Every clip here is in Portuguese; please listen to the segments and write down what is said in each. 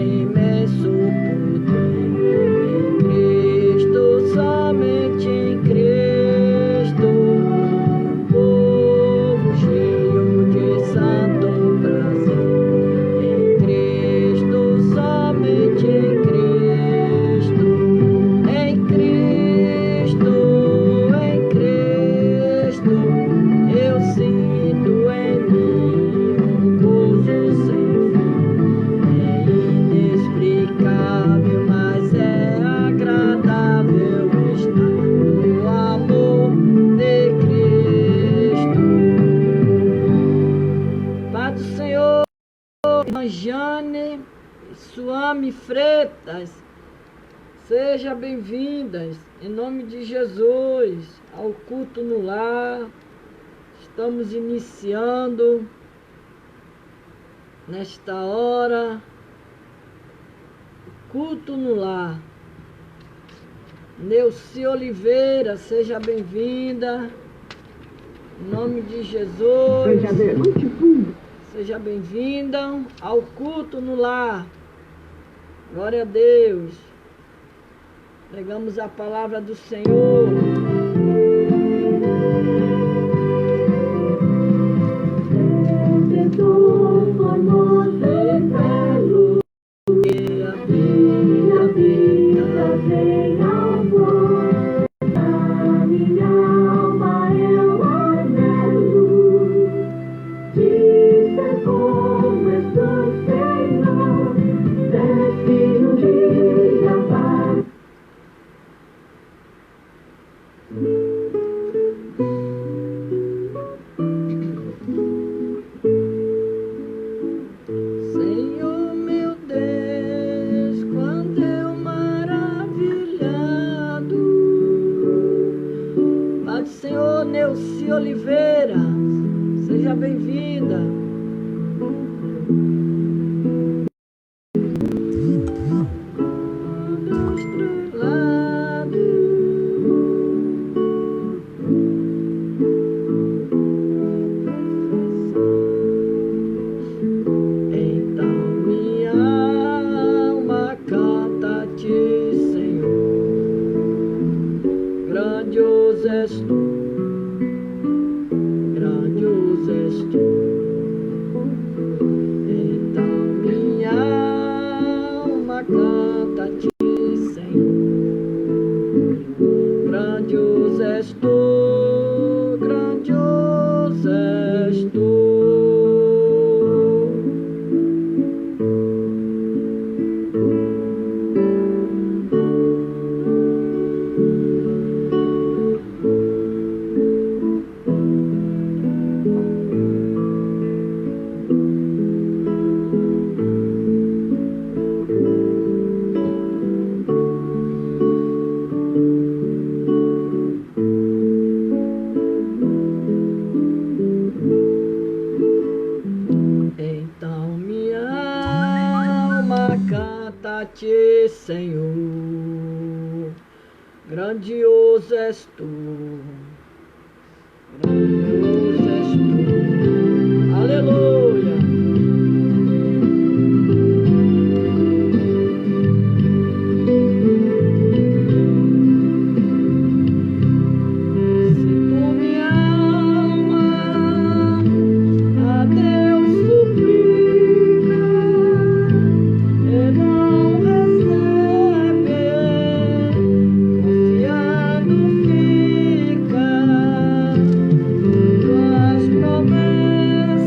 imenso poder. Em Cristo, somente em Cristo, um povo cheio de santo prazer. Em Cristo, somente em Cristo, em Cristo, eu sinto em mim um gozo sem fim. É inexplicável, mas é agradável estar no amor de Cristo. Pai do Senhor, irmã Jane e Suame Freitas, sejam bem-vindas, em nome de Jesus, ao culto no lar. Estamos iniciando nesta hora o culto no lar. Neuci Oliveira, seja bem-vinda, em nome de Jesus. Seja bem-vinda ao culto no lar. Glória a Deus. Pregamos a palavra do Senhor. Formoso e belo, e a minha vida vem ao amor. A minha alma eu anelo de ser como estou, Senhor. Desce no dia vai. Senhor meu Deus, quando eu maravilhado. Pai do Senhor, Neuci Oliveira, seja bem-vinda. Grandioso és tu, grandioso és tu. Então minha alma canta a ti, Senhor. Grandioso és tu, grandioso és tu. Então minha alma canta a ti, Senhor. Grandioso és tu, grandioso és tu. Aleluia. Fica tuas promessas.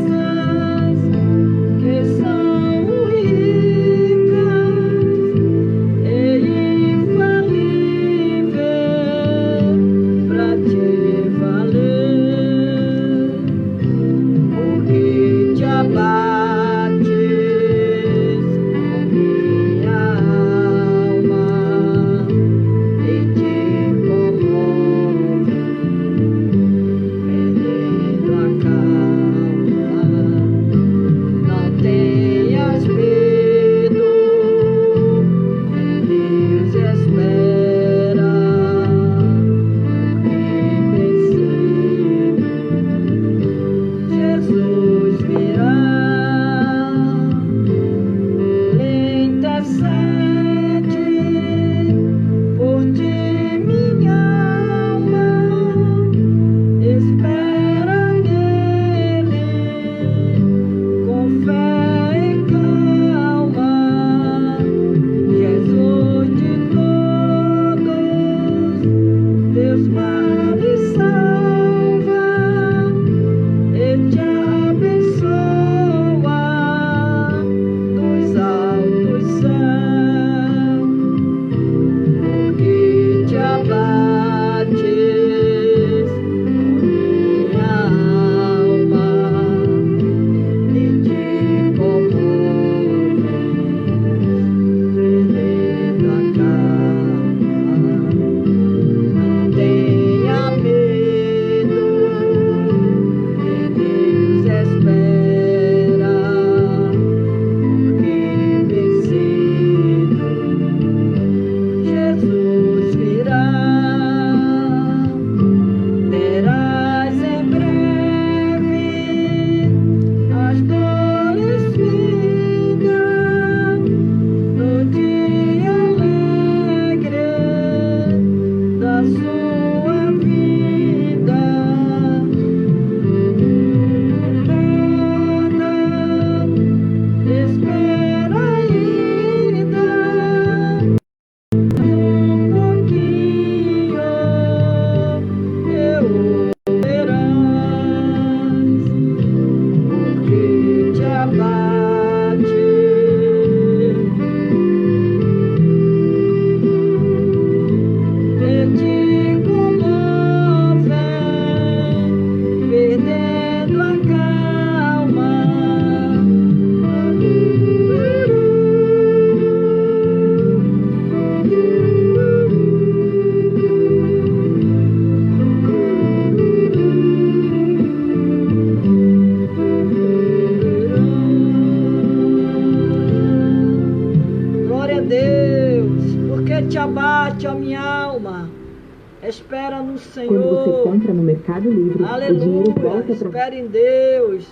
Espera no Senhor. Quando você compra no Mercado Livre, aleluia, o dinheiro volta para... Espera em Deus.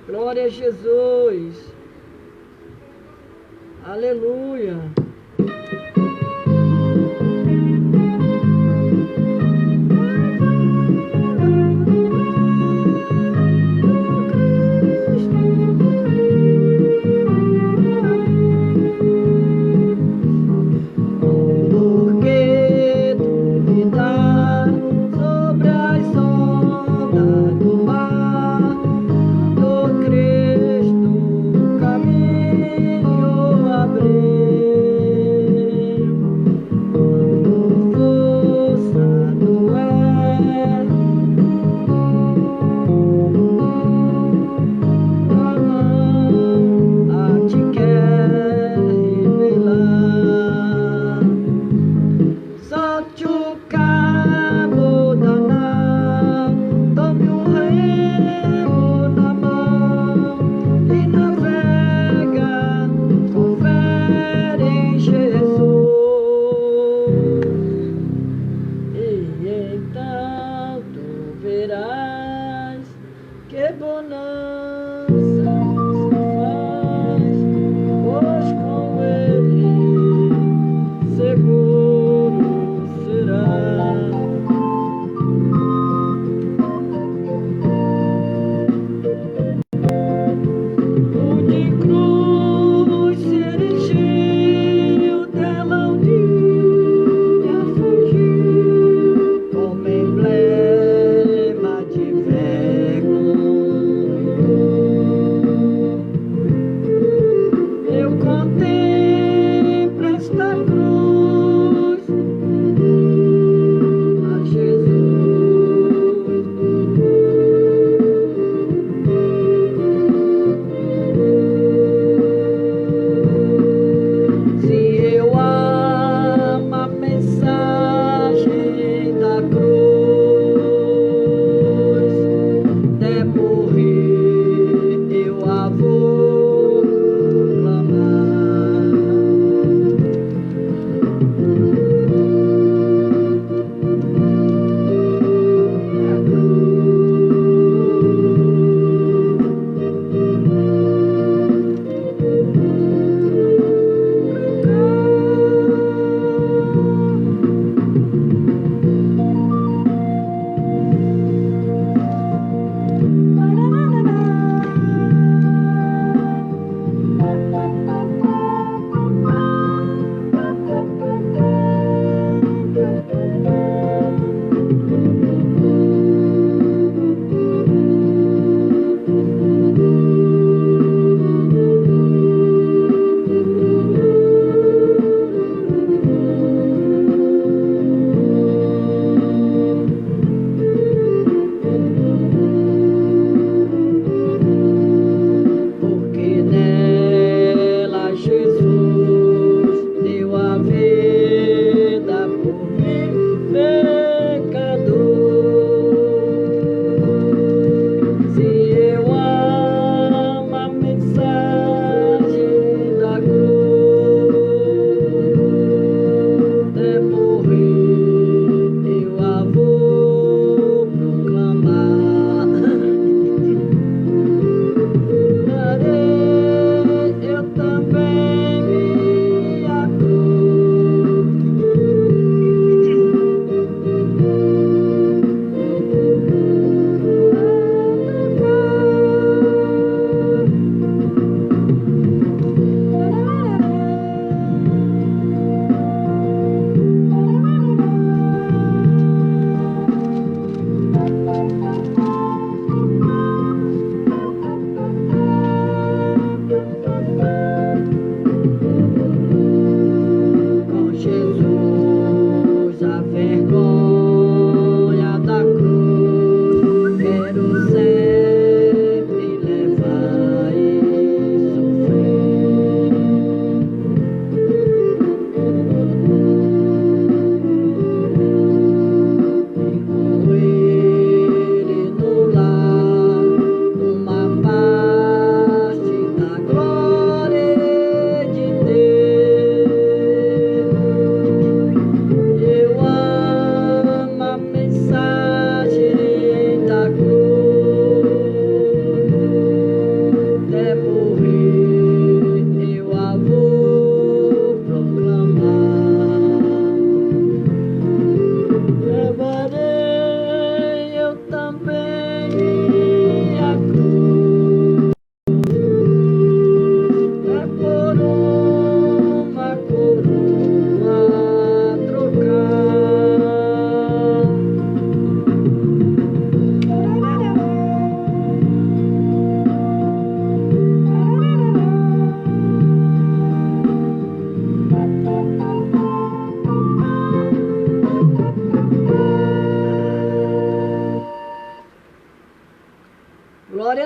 Glória a Jesus. Aleluia. Cristo, caminho abrir.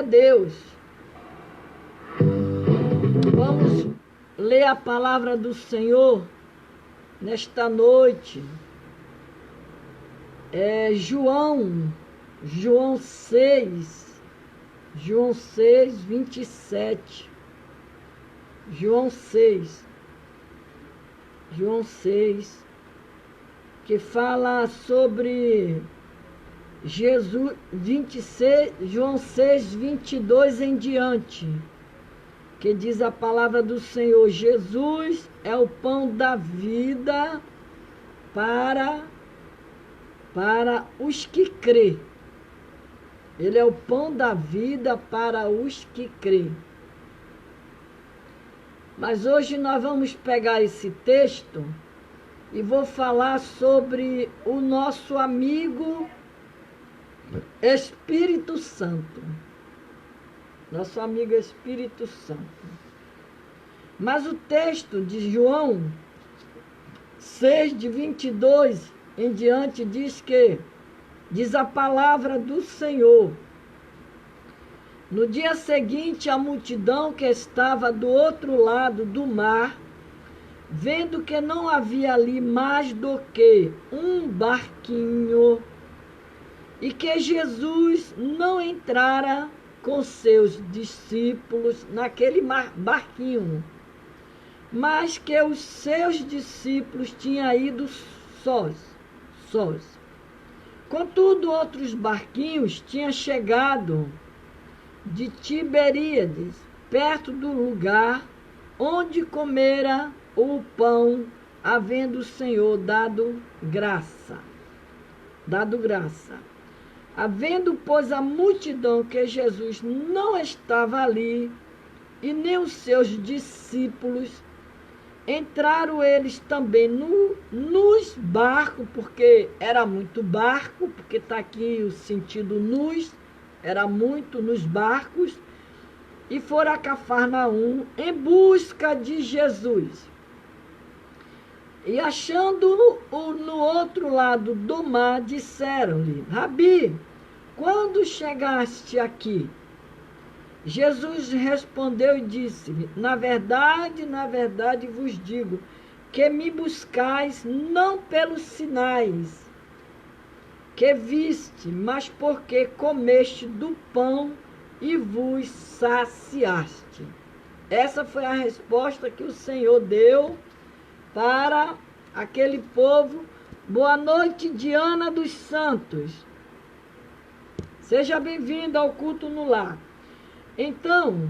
Deus. Vamos ler a palavra do Senhor nesta noite. João 6, 27. João 6, que fala sobre Jesus, 26, João 6, 22 em diante, que diz a palavra do Senhor: Jesus é o pão da vida para os que crê. Ele é o pão da vida para os que crê. Mas hoje nós vamos pegar esse texto e vou falar sobre o nosso amigo Espírito Santo. Nosso amigo Espírito Santo. Mas o texto de João 6, de 22 em diante, diz a palavra do Senhor: no dia seguinte, a multidão que estava do outro lado do mar, vendo que não havia ali mais do que um barquinho, e que Jesus não entrara com seus discípulos naquele barquinho, mas que os seus discípulos tinham ido sós. Contudo, outros barquinhos tinham chegado de Tiberíades, perto do lugar onde comera o pão, havendo o Senhor dado graça. Havendo, pois, a multidão que Jesus não estava ali, e nem os seus discípulos, entraram eles também nos barcos, porque era muito barco, porque está aqui o sentido nos, era muito nos barcos, e foram a Cafarnaum em busca de Jesus. E achando-o no outro lado do mar, disseram-lhe: Rabi, quando chegaste aqui? Jesus respondeu e disse-lhe: na verdade vos digo, que me buscais não pelos sinais que viste, mas porque comeste do pão e vos saciaste. Essa foi a resposta que o Senhor deu para aquele povo. Boa noite, Diana dos Santos. Seja bem-vinda ao culto no lar. Então,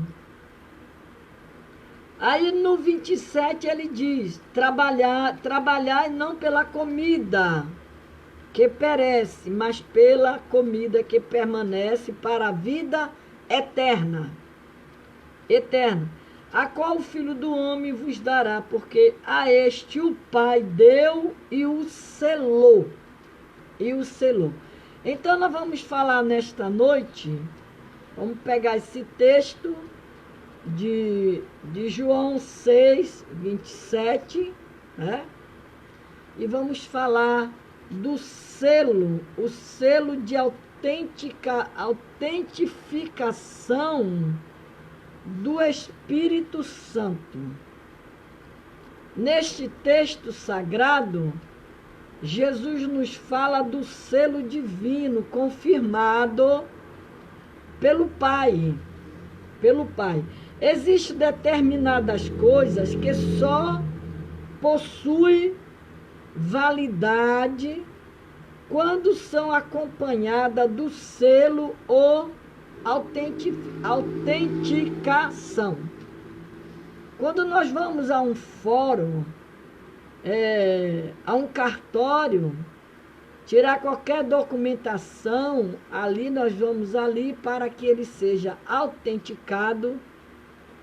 aí no 27 ele diz: trabalhai não pela comida que perece, mas pela comida que permanece para a vida eterna, a qual o Filho do Homem vos dará, porque a este o Pai deu e o selou. Então nós vamos falar nesta noite, vamos pegar esse texto de João 6, 27, né? E vamos falar do selo, o selo de autentificação do Espírito Santo. Neste texto sagrado, Jesus nos fala do selo divino confirmado pelo Pai. Existem determinadas coisas que só possuem validade quando são acompanhadas do selo ou autenticação. Quando nós vamos a um fórum, a um cartório, tirar qualquer documentação, ali nós vamos ali para que ele seja autenticado,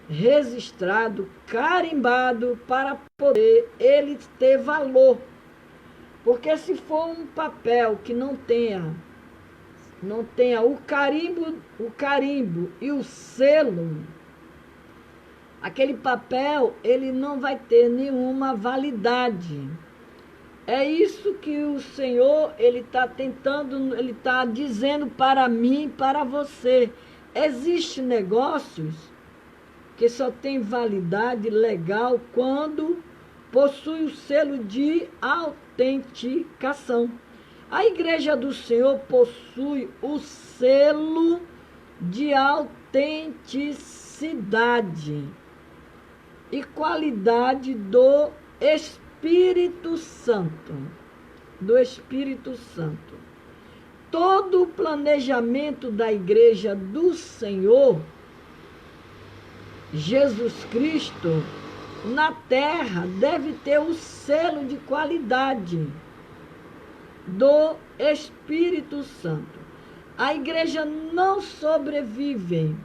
registrado, carimbado, para poder ele ter valor. Porque se for um papel que não tenha o carimbo e o selo, aquele papel ele não vai ter nenhuma validade. É isso que o Senhor ele está dizendo para mim, para você, Existem negócios que só têm validade legal quando possui o selo de autenticação. A Igreja do Senhor possui o selo de autenticidade e qualidade do Espírito Santo. Do Espírito Santo. Todo o planejamento da Igreja do Senhor Jesus Cristo na terra deve ter o selo de qualidade do Espírito Santo. A igreja não sobrevive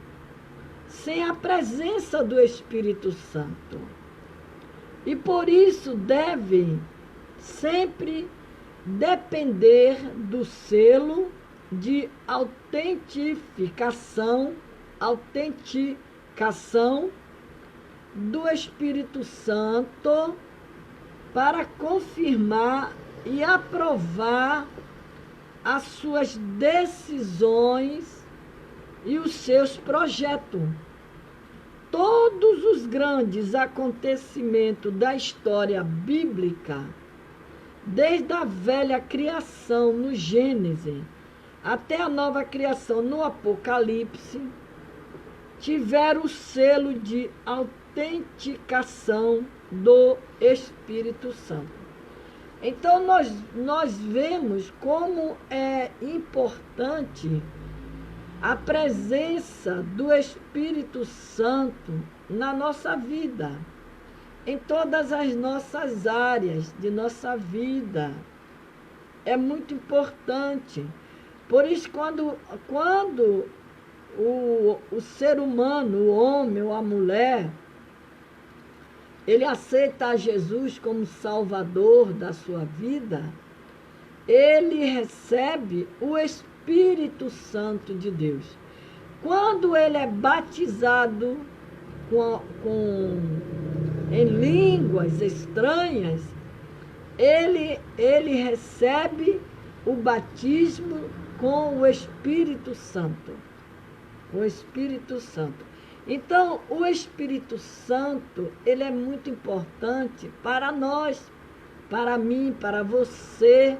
sem a presença do Espírito Santo. E por isso deve sempre depender do selo de autenticação do Espírito Santo para confirmar e aprovar as suas decisões e os seus projetos. Todos os grandes acontecimentos da história bíblica, desde a velha criação no Gênesis até a nova criação no Apocalipse, tiveram o selo de autenticação do Espírito Santo. Então, nós vemos como é importante a presença do Espírito Santo na nossa vida, em todas as nossas áreas de nossa vida. É muito importante. Por isso, quando o ser humano, o homem ou a mulher, ele aceita a Jesus como Salvador da sua vida, ele recebe o Espírito Santo de Deus. Quando ele é batizado em línguas estranhas, ele recebe o batismo com o Espírito Santo. O Espírito Santo. Então, o Espírito Santo, ele é muito importante para nós, para mim, para você.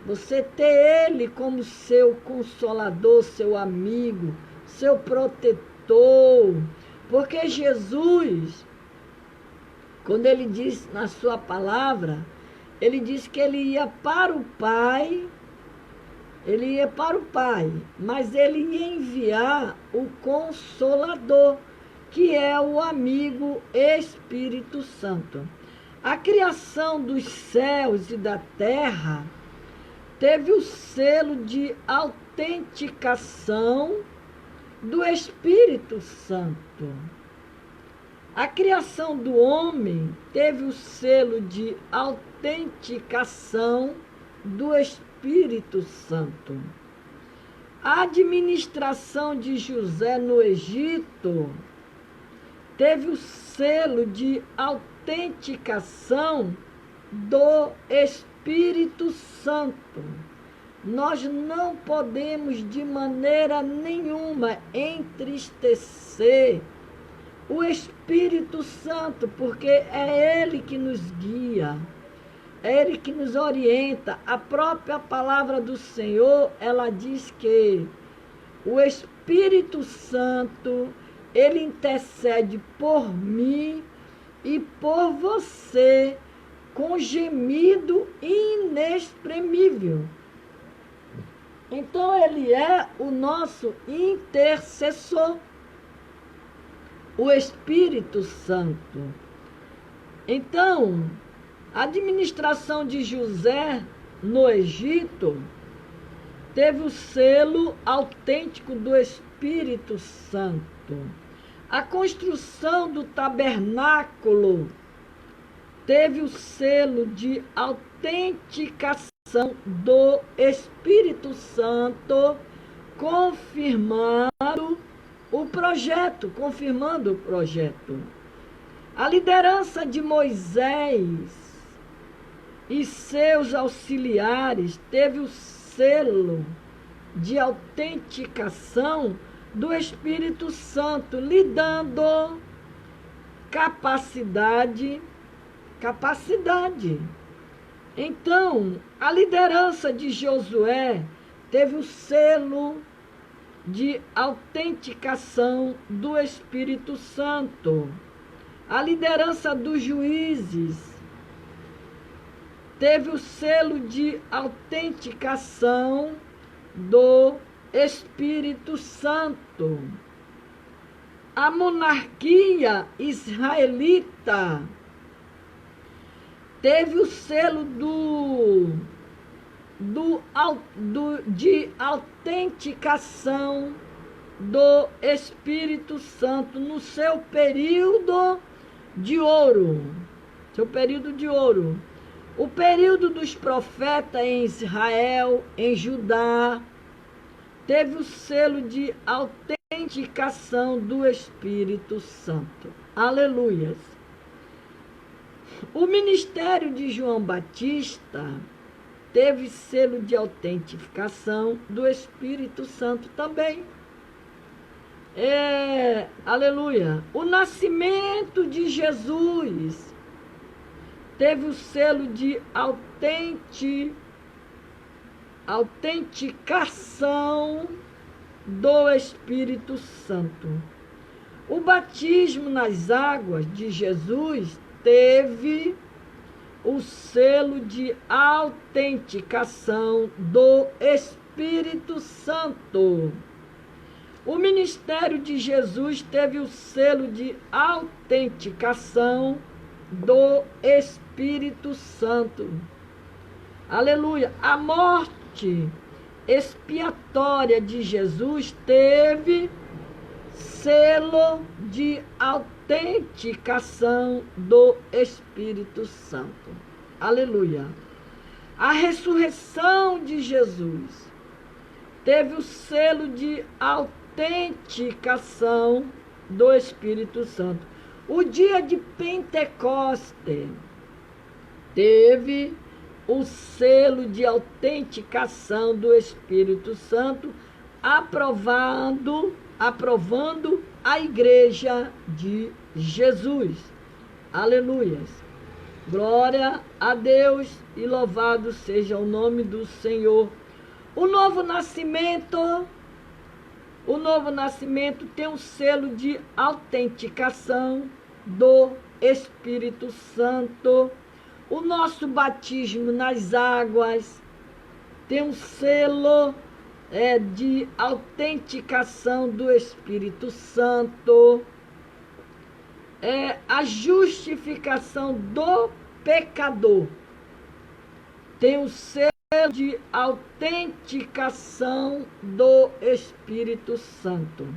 Você ter ele como seu consolador, seu amigo, seu protetor. Porque Jesus, quando ele diz na sua palavra, ele diz que ele ia para o Pai, mas ele ia enviar o Consolador, que é o amigo Espírito Santo. A criação dos céus e da terra teve o selo de autenticação do Espírito Santo. A criação do homem teve o selo de autenticação do Espírito Santo. A administração de José no Egito teve o selo de autenticação do Espírito Santo. Nós não podemos de maneira nenhuma entristecer o Espírito Santo, porque é Ele que nos guia, é Ele que nos orienta. A própria palavra do Senhor, ela diz que o Espírito Santo, ele intercede por mim e por você com gemido inexprimível. Então, ele é o nosso intercessor, o Espírito Santo. Então, a administração de José no Egito teve o selo autêntico do Espírito Santo. A construção do tabernáculo teve o selo de autenticação do Espírito Santo, confirmando o projeto. A liderança de Moisés e seus auxiliares teve o selo de autenticação do Espírito Santo, lhe dando capacidade. Então, a liderança de Josué teve o selo de autenticação do Espírito Santo. A liderança dos juízes teve o selo de autenticação do Espírito Santo. A monarquia israelita teve o selo de autenticação do Espírito Santo no seu período de ouro. O período dos profetas em Israel, em Judá, teve o selo de autenticação do Espírito Santo. Aleluias. O ministério de João Batista teve selo de autenticação do Espírito Santo também. Aleluia. O nascimento de Jesus teve o selo de autenticação do Espírito Santo. O batismo nas águas de Jesus teve o selo de autenticação do Espírito Santo. O ministério de Jesus teve o selo de autenticação do Espírito Santo. Aleluia. A morte expiatória de Jesus teve selo de autenticação do Espírito Santo. Aleluia. A ressurreição de Jesus teve o selo de autenticação do Espírito Santo. O dia de Pentecoste teve o selo de autenticação do Espírito Santo, aprovando a igreja de Jesus. Aleluias. Glória a Deus e louvado seja o nome do Senhor. O novo nascimento tem um selo de autenticação do Espírito Santo. O nosso batismo nas águas tem um selo de autenticação do Espírito Santo. A justificação do pecador tem um selo de autenticação do Espírito Santo.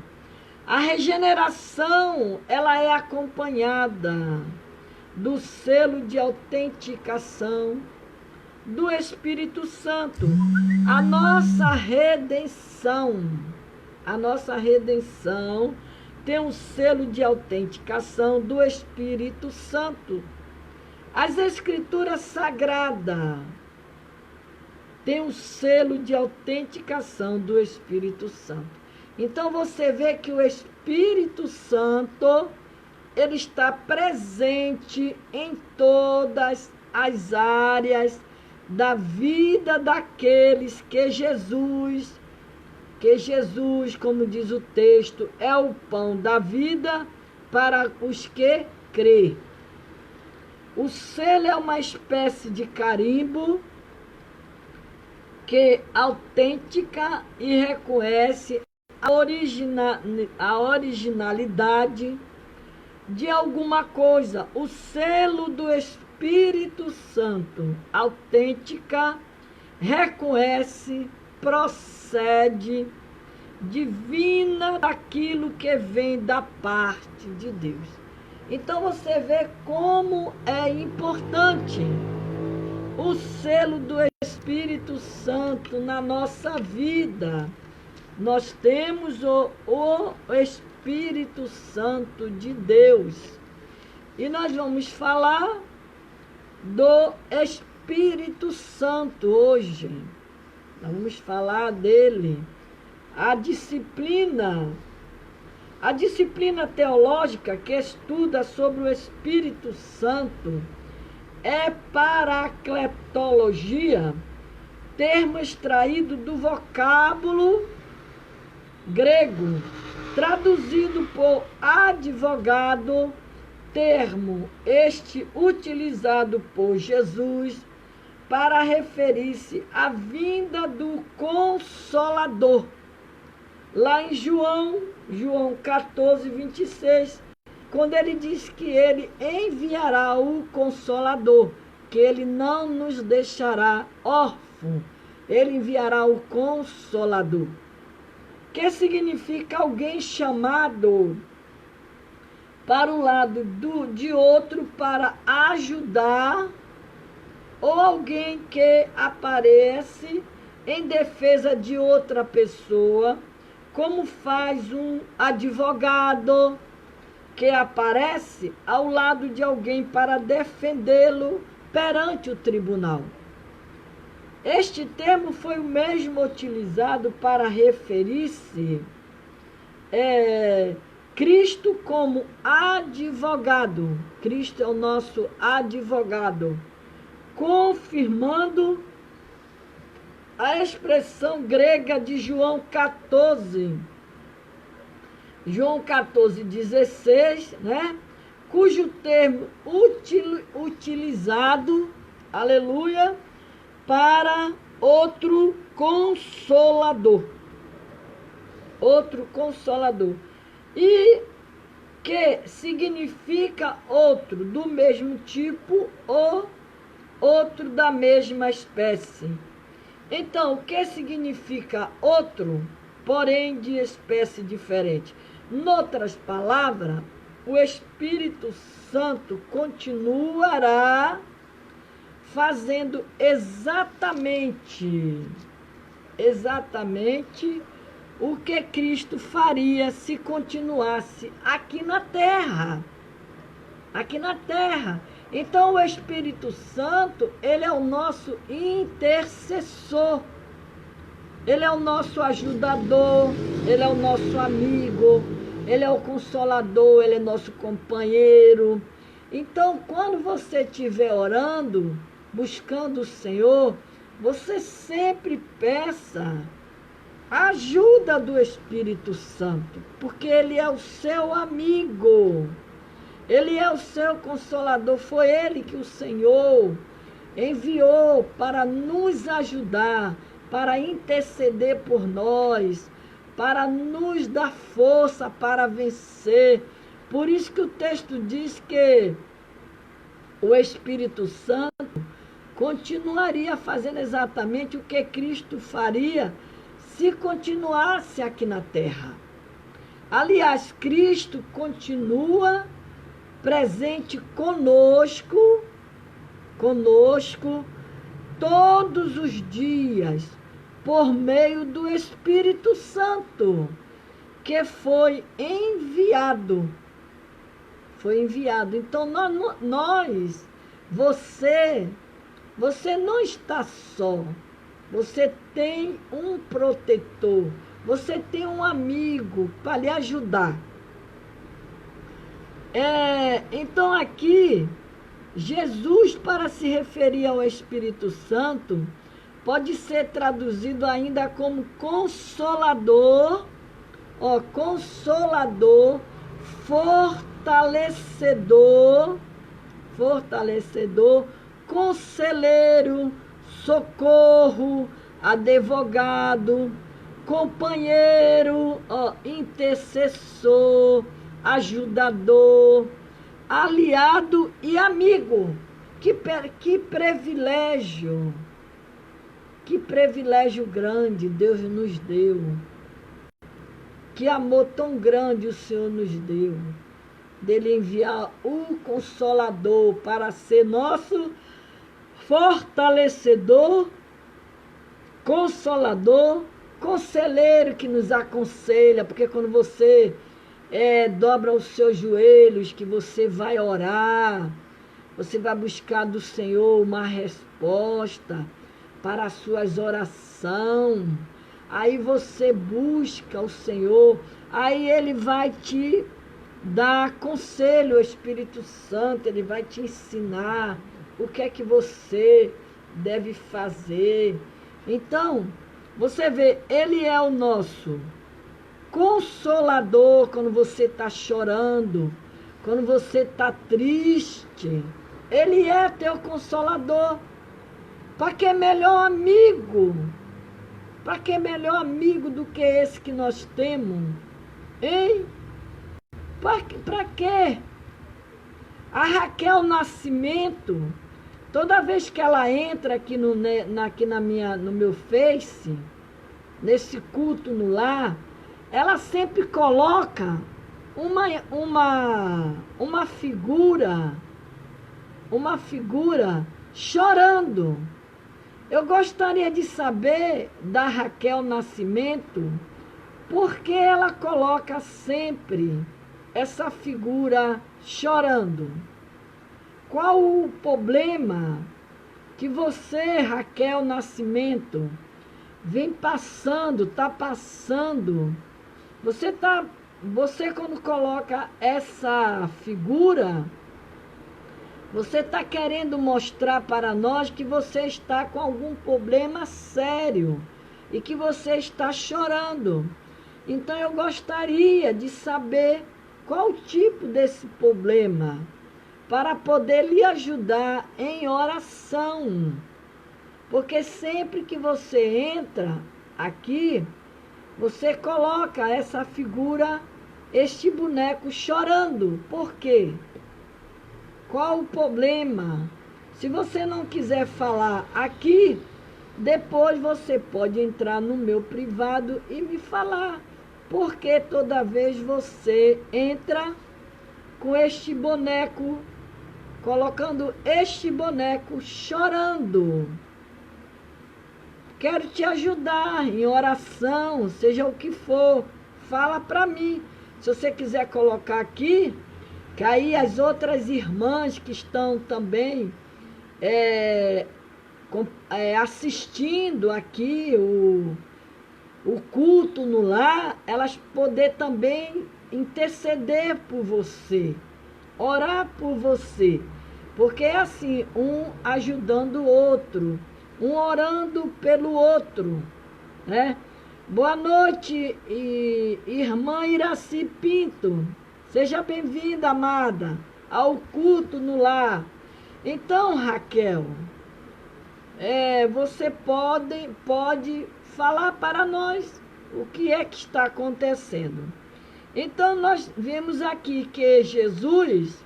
A regeneração, ela é acompanhada do selo de autenticação do Espírito Santo. A nossa redenção tem um selo de autenticação do Espírito Santo. As Escrituras Sagradas têm um selo de autenticação do Espírito Santo. Então você vê que o Espírito Santo, ele está presente em todas as áreas da vida daqueles que Jesus, como diz o texto, é o pão da vida para os que crê. O selo é uma espécie de carimbo que autentica e reconhece a originalidade de alguma coisa. O selo do Espírito Santo autentica, reconhece, procede, divina daquilo que vem da parte de Deus. Então você vê como é importante o selo do Espírito Santo na nossa vida. Nós temos o Espírito Santo de Deus. E nós vamos falar do Espírito Santo hoje. Nós vamos falar dele. A disciplina A disciplina teológica que estuda sobre o Espírito Santo é paracletologia, termo extraído do vocábulo grego, traduzido por advogado, termo este utilizado por Jesus para referir-se à vinda do Consolador. Lá em João 14, 26, quando ele diz que ele enviará o Consolador, que ele não nos deixará órfãos, ele enviará o Consolador, que significa alguém chamado para um lado de outro para ajudar, ou alguém que aparece em defesa de outra pessoa, como faz um advogado que aparece ao lado de alguém para defendê-lo perante o tribunal. Este termo foi o mesmo utilizado para referir-se Cristo como advogado. Cristo é o nosso advogado, confirmando a expressão grega de João 14, 16, né? Cujo termo utilizado, aleluia, para outro consolador. Outro consolador. E que significa outro do mesmo tipo ou outro da mesma espécie. Então, o que significa outro, porém de espécie diferente? Noutras palavras, o Espírito Santo continuará fazendo exatamente o que Cristo faria se continuasse aqui na terra. Aqui na terra. Então, o Espírito Santo, ele é o nosso intercessor. Ele é o nosso ajudador, ele é o nosso amigo, ele é o consolador, ele é nosso companheiro. Então, quando você estiver orando, buscando o Senhor, você sempre peça a ajuda do Espírito Santo, porque ele é o seu amigo, ele é o seu consolador. Foi ele que o Senhor enviou para nos ajudar, para interceder por nós, para nos dar força para vencer. Por isso que o texto diz que o Espírito Santo continuaria fazendo exatamente o que Cristo faria se continuasse aqui na terra. Aliás, Cristo continua presente conosco todos os dias, por meio do Espírito Santo, que foi enviado. Foi enviado. Então, você não está só. Você tem um protetor. Você tem um amigo para lhe ajudar. Então, aqui, Jesus, para se referir ao Espírito Santo, pode ser traduzido ainda como consolador, consolador, fortalecedor, conselheiro, socorro, advogado, companheiro, intercessor, ajudador, aliado e amigo. Que privilégio! Que privilégio grande Deus nos deu. Que amor tão grande o Senhor nos deu. Dele enviar o Consolador para ser nosso fortalecedor, consolador, conselheiro que nos aconselha, porque quando você dobra os seus joelhos, que você vai orar, você vai buscar do Senhor uma resposta para as suas orações. aí você busca o Senhor, aí Ele vai te dar conselho, o Espírito Santo, Ele vai te ensinar o que é que você deve fazer. Então, você vê, Ele é o nosso consolador quando você está chorando, quando você está triste. Ele é teu consolador. Para que melhor amigo? Para que melhor amigo do que esse que nós temos? Hein? Para quê? A Raquel Nascimento, toda vez que ela entra aqui no meu Face, nesse culto no lar, ela sempre coloca uma figura chorando. Eu gostaria de saber da Raquel Nascimento por que ela coloca sempre essa figura chorando. Qual o problema que você, Raquel Nascimento, vem passando, está passando? Você quando coloca essa figura, você está querendo mostrar para nós que você está com algum problema sério e que você está chorando. Então eu gostaria de saber qual o tipo desse problema, para poder lhe ajudar em oração. Porque sempre que você entra aqui, você coloca essa figura, este boneco chorando. Por quê? Qual o problema? Se você não quiser falar aqui, depois você pode entrar no meu privado e me falar. Porque toda vez você entra com este boneco, colocando este boneco chorando. Quero te ajudar em oração, seja o que for. Fala para mim. Se você quiser colocar aqui, que aí as outras irmãs que estão também assistindo aqui o culto no lar, elas poder também interceder por você, orar por você. Porque é assim, um ajudando o outro, um orando pelo outro, né? Boa noite, irmã Iraci Pinto. Seja bem-vinda, amada, ao culto no lar. Então, Raquel, você pode falar para nós o que é que está acontecendo. Então, nós vimos aqui que Jesus,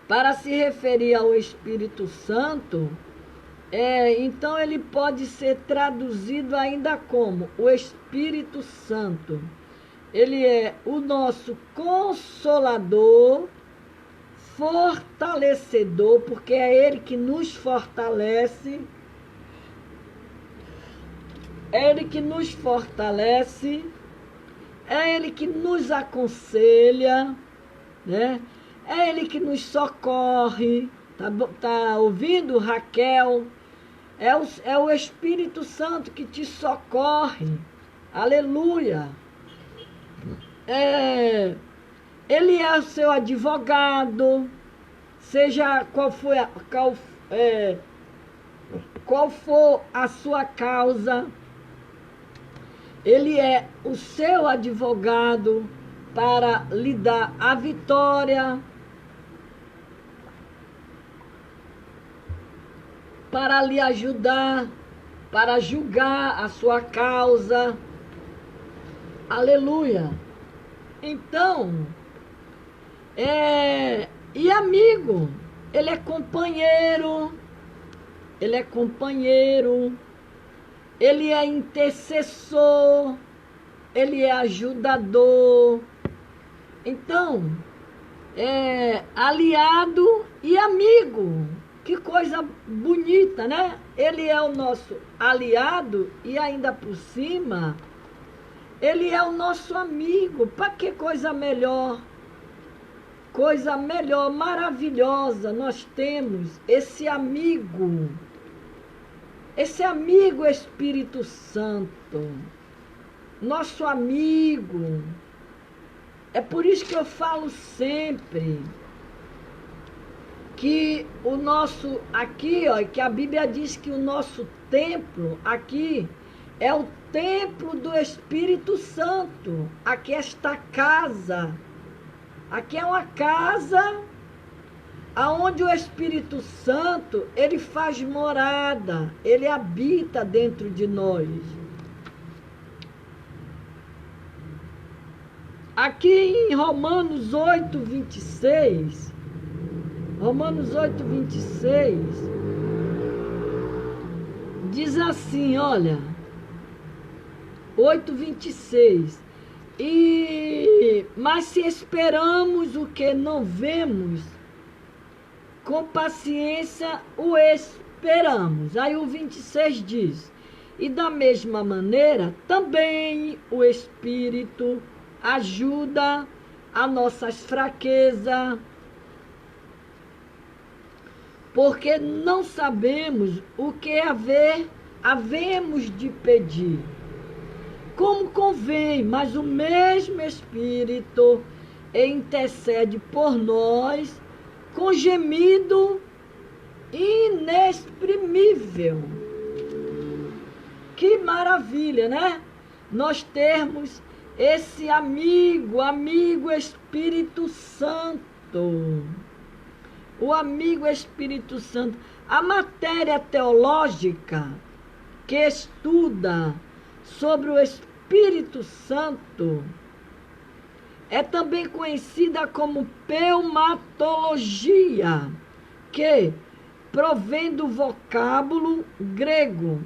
para se referir ao Espírito Santo, então ele pode ser traduzido ainda como o Espírito Santo. Ele é o nosso consolador, fortalecedor, porque é Ele que nos fortalece. É Ele que nos fortalece. É Ele que nos aconselha, né? É Ele que nos socorre. Tá ouvindo, Raquel? É o Espírito Santo que te socorre. Aleluia. Ele é o seu advogado, seja qual for a sua causa, ele é o seu advogado para lhe dar a vitória, para lhe ajudar, para julgar a sua causa. Aleluia. Então, e amigo, ele é companheiro, ele é intercessor, ele é ajudador. Então, aliado e amigo. Que coisa bonita, né? Ele é o nosso aliado e ainda por cima, ele é o nosso amigo. Para que coisa melhor? Coisa melhor, maravilhosa. Nós temos esse amigo. esse amigo Espírito Santo, nosso amigo. É por isso que eu falo sempre que o nosso, aqui, ó, que a Bíblia diz que o nosso templo aqui é o templo do Espírito Santo. Aqui é esta casa. Aqui é uma casa aonde o Espírito Santo, ele faz morada, ele habita dentro de nós. Aqui em Romanos 8, 26, Romanos 8, 26, diz assim, olha, 8, 26, mas se esperamos o que não vemos, com paciência o esperamos. Aí o 26 diz, e da mesma maneira também o Espírito ajuda a nossas fraquezas, porque não sabemos o que havemos de pedir, como convém, mas o mesmo Espírito intercede por nós com gemido inexprimível. Que maravilha, né? Nós termos esse amigo Espírito Santo. O amigo Espírito Santo. A matéria teológica que estuda sobre o Espírito Santo é também conhecida como pneumatologia, que provém do vocábulo grego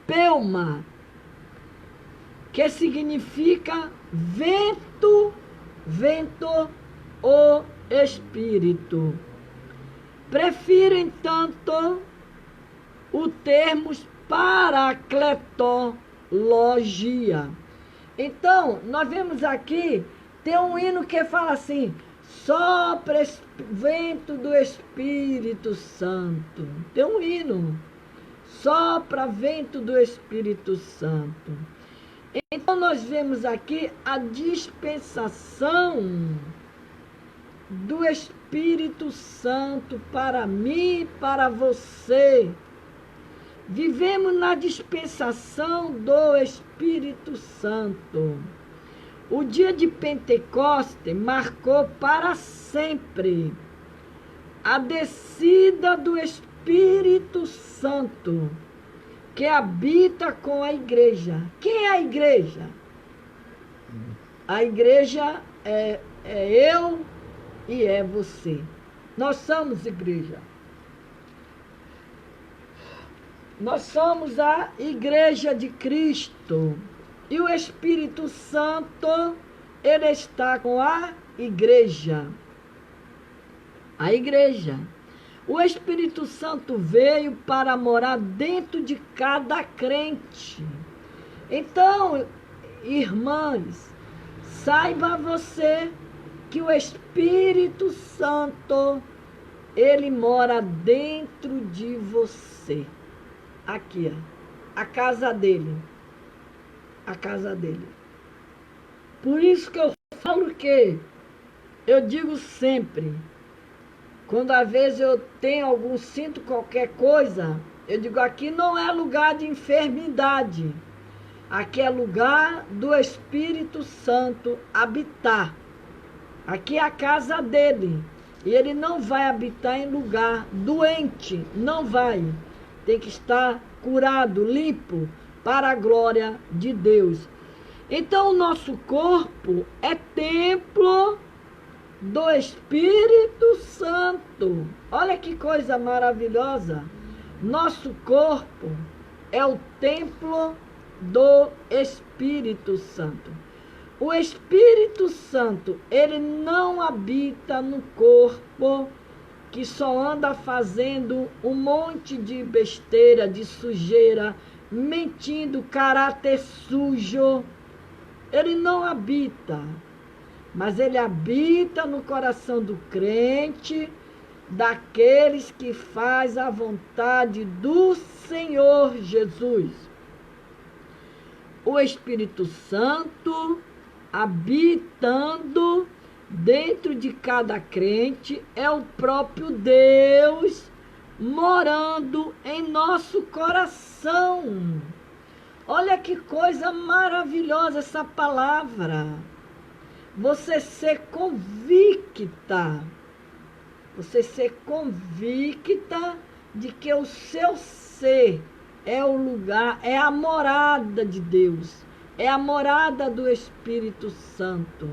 pneuma, que significa vento ou espírito. Prefiro, entanto, o termo paracletologia. Então, nós vemos aqui, tem um hino que fala assim, sopra vento do Espírito Santo. Tem um hino, sopra vento do Espírito Santo. Então, nós vemos aqui a dispensação do Espírito Santo para mim e para você. Vivemos na dispensação do Espírito Santo. O dia de Pentecostes marcou para sempre a descida do Espírito Santo, que habita com a igreja. Quem é a igreja? A igreja é eu e é você. Nós somos igreja. Nós somos a igreja de Cristo. E o Espírito Santo, ele está com a igreja. A igreja. O Espírito Santo veio para morar dentro de cada crente. Então, irmãs, saiba você que o Espírito Santo, ele mora dentro de você. Aqui, ó, a casa dele. A casa dele. Por isso que eu falo que eu digo sempre, quando às vezes eu tenho sinto qualquer coisa, eu digo, aqui não é lugar de enfermidade. Aqui é lugar do Espírito Santo habitar. Aqui é a casa dele. E ele não vai habitar em lugar doente. Não vai. Tem que estar curado, limpo, para a glória de Deus. Então, o nosso corpo é templo do Espírito Santo. Olha que coisa maravilhosa. Nosso corpo é o templo do Espírito Santo. O Espírito Santo, ele não habita no corpo que só anda fazendo um monte de besteira, de sujeira, mentindo, caráter sujo. Ele não habita, mas ele habita no coração do crente daqueles que faz a vontade do Senhor Jesus. O Espírito Santo habitando dentro de cada crente é o próprio Deus morando em nosso coração. Olha que coisa maravilhosa essa palavra. Você ser convicta. Você ser convicta de que o seu ser é o lugar, é a morada de Deus. É a morada do Espírito Santo.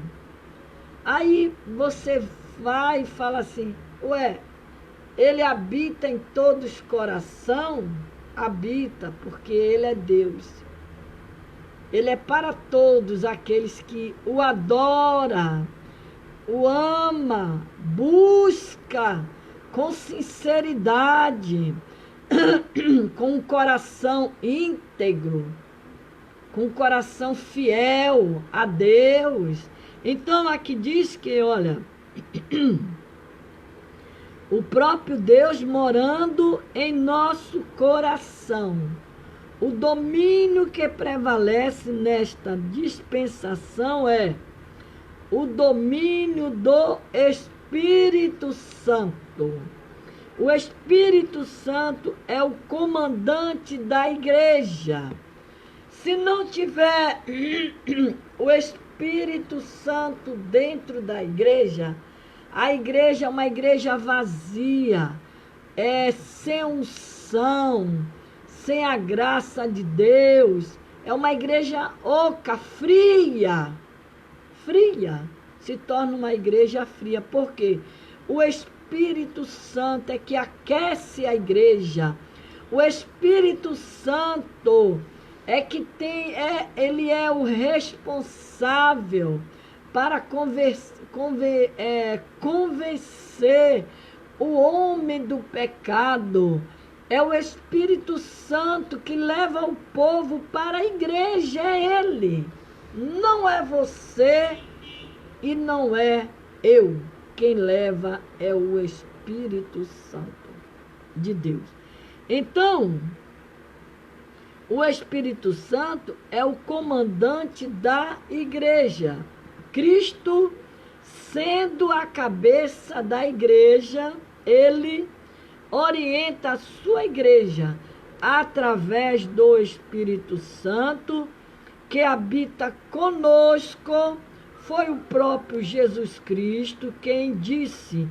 Aí você vai e fala assim, ué, ele habita em todos os corações? Habita, porque ele é Deus. Ele é para todos aqueles que o adoram, o ama, busca com sinceridade, com um coração íntegro, com um coração fiel a Deus. Então aqui diz que, olha, o próprio Deus morando em nosso coração. O domínio que prevalece nesta dispensação é o domínio do Espírito Santo. O Espírito Santo é o comandante da igreja. Se não tiver o Espírito Santo dentro da igreja, a igreja é uma igreja vazia, sem unção, sem a graça de Deus. É uma igreja oca, fria. Fria. Se torna uma igreja fria. Por quê? O Espírito Santo é que aquece a igreja. O Espírito Santo é que ele é o responsável para convencer o homem do pecado. É o Espírito Santo que leva o povo para a igreja, é ele. Não é você e não é eu. Quem leva é o Espírito Santo de Deus. Então, o Espírito Santo é o comandante da igreja. Cristo, sendo a cabeça da igreja, ele orienta a sua igreja através do Espírito Santo que habita conosco. Foi o próprio Jesus Cristo quem disse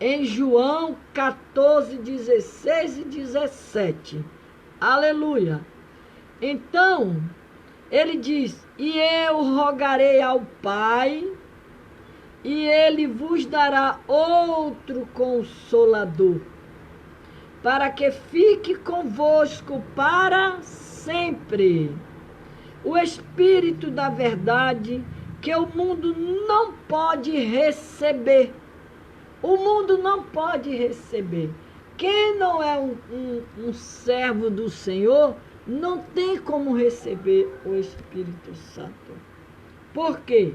em João 14, 16 e 17. Aleluia! Então, ele diz, e eu rogarei ao Pai, e ele vos dará outro Consolador, para que fique convosco para sempre. O Espírito da verdade, que o mundo não pode receber. O mundo não pode receber. Quem não é um servo do Senhor, não tem como receber o Espírito Santo. Por quê?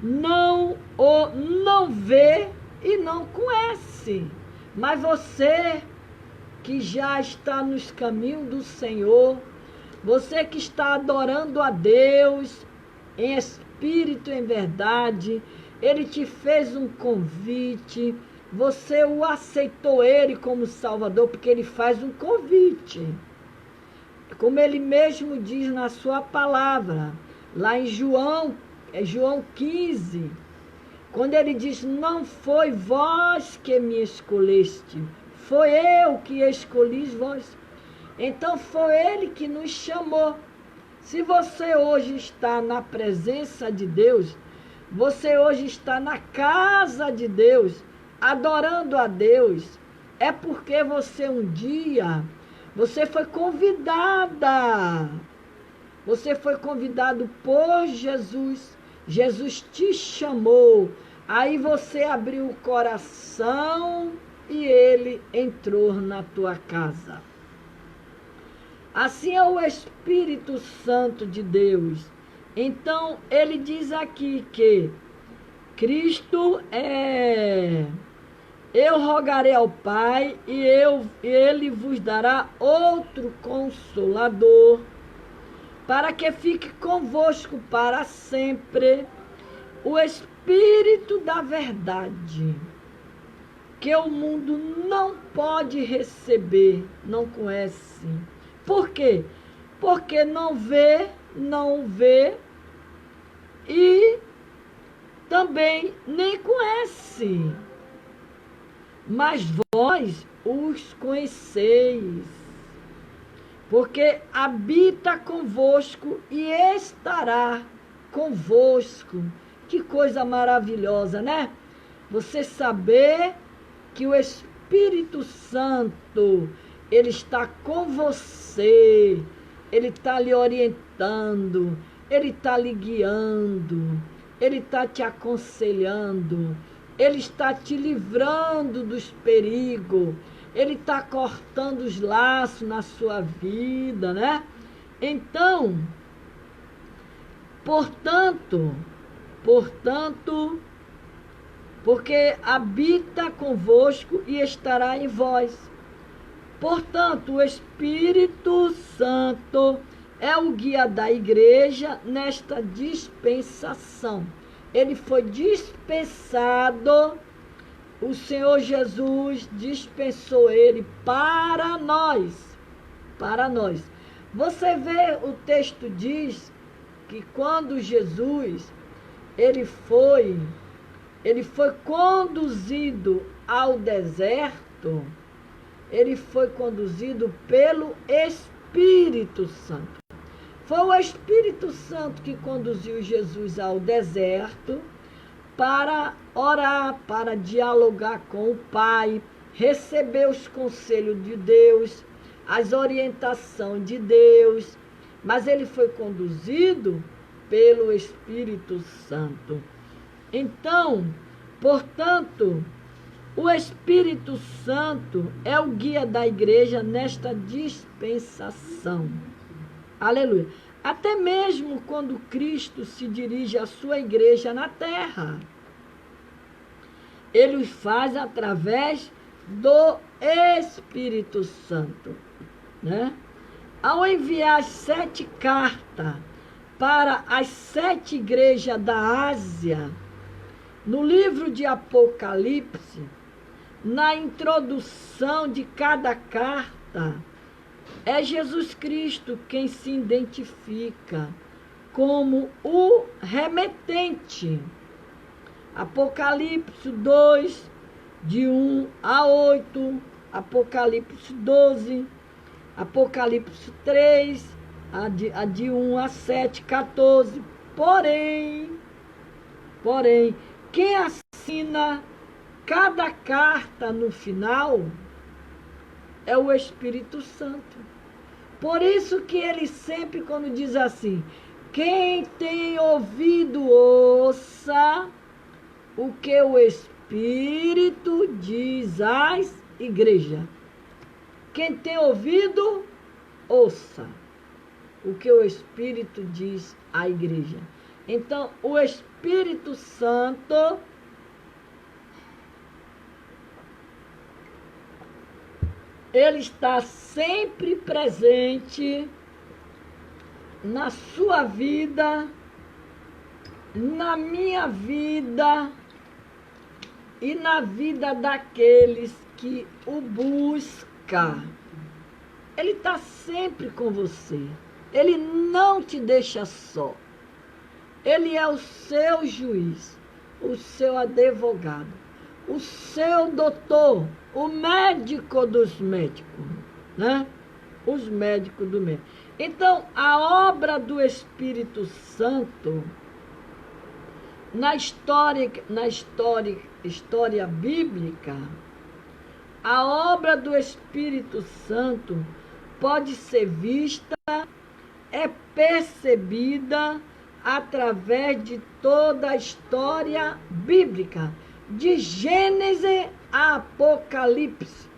Não vê e não conhece. Mas você que já está nos caminhos do Senhor, você que está adorando a Deus em espírito e em verdade, ele te fez um convite, você o aceitou ele como Salvador, porque ele faz um convite. Como ele mesmo diz na sua palavra, lá em João 15, quando ele diz, não foi vós que me escolheste, foi eu que escolhi vós. Então foi ele que nos chamou. Se você hoje está na presença de Deus, você hoje está na casa de Deus, adorando a Deus, é porque você um dia, você foi convidada. Você foi convidado por Jesus. Jesus te chamou. Aí você abriu o coração e ele entrou na tua casa. Assim é o Espírito Santo de Deus. Então, ele diz aqui que Cristo é Eu rogarei ao Pai e ele vos dará outro Consolador, para que fique convosco para sempre, o Espírito da verdade, que o mundo não pode receber, não conhece. Por quê? Porque não vê e também nem conhece. Mas vós os conheceis, porque habita convosco e estará convosco. Que coisa maravilhosa, né? Você saber que o Espírito Santo, ele está com você, ele está lhe orientando, ele está lhe guiando, ele está te aconselhando, ele está te livrando dos perigos, ele está cortando os laços na sua vida, né? Então, portanto, porque habita convosco e estará em vós. Portanto, o Espírito Santo é o guia da igreja nesta dispensação. Ele foi dispensado, o Senhor Jesus dispensou ele para nós. Para nós. Você vê, o texto diz que quando Jesus, ele foi conduzido ao deserto, ele foi conduzido pelo Espírito Santo. Foi o Espírito Santo que conduziu Jesus ao deserto para orar, para dialogar com o Pai, receber os conselhos de Deus, as orientações de Deus. Mas ele foi conduzido pelo Espírito Santo. Então, portanto, o Espírito Santo é o guia da igreja nesta dispensação. Aleluia. Até mesmo quando Cristo se dirige à sua igreja na terra, ele o faz através do Espírito Santo, né? Ao enviar as 7 cartas para as 7 igrejas da Ásia, no livro de Apocalipse, na introdução de cada carta, é Jesus Cristo quem se identifica como o remetente. Apocalipse 2, de 1 a 8, Apocalipse 12, Apocalipse 3, a de 1 a 7, 14. Porém, quem assina cada carta no final é o Espírito Santo. Por isso que ele sempre, quando diz assim, quem tem ouvido, ouça o que o Espírito diz às igrejas. Quem tem ouvido, ouça o que o Espírito diz à igreja. Então, o Espírito Santo ele está sempre presente na sua vida, na minha vida e na vida daqueles que o buscam. Ele está sempre com você. Ele não te deixa só. Ele é o seu juiz, o seu advogado, o seu doutor, o médico dos médicos, né? Os médicos do médico. Então, a obra do Espírito Santo, na história bíblica, a obra do Espírito Santo pode ser vista, é percebida através de toda a história bíblica, de Gênesis a Apocalipse.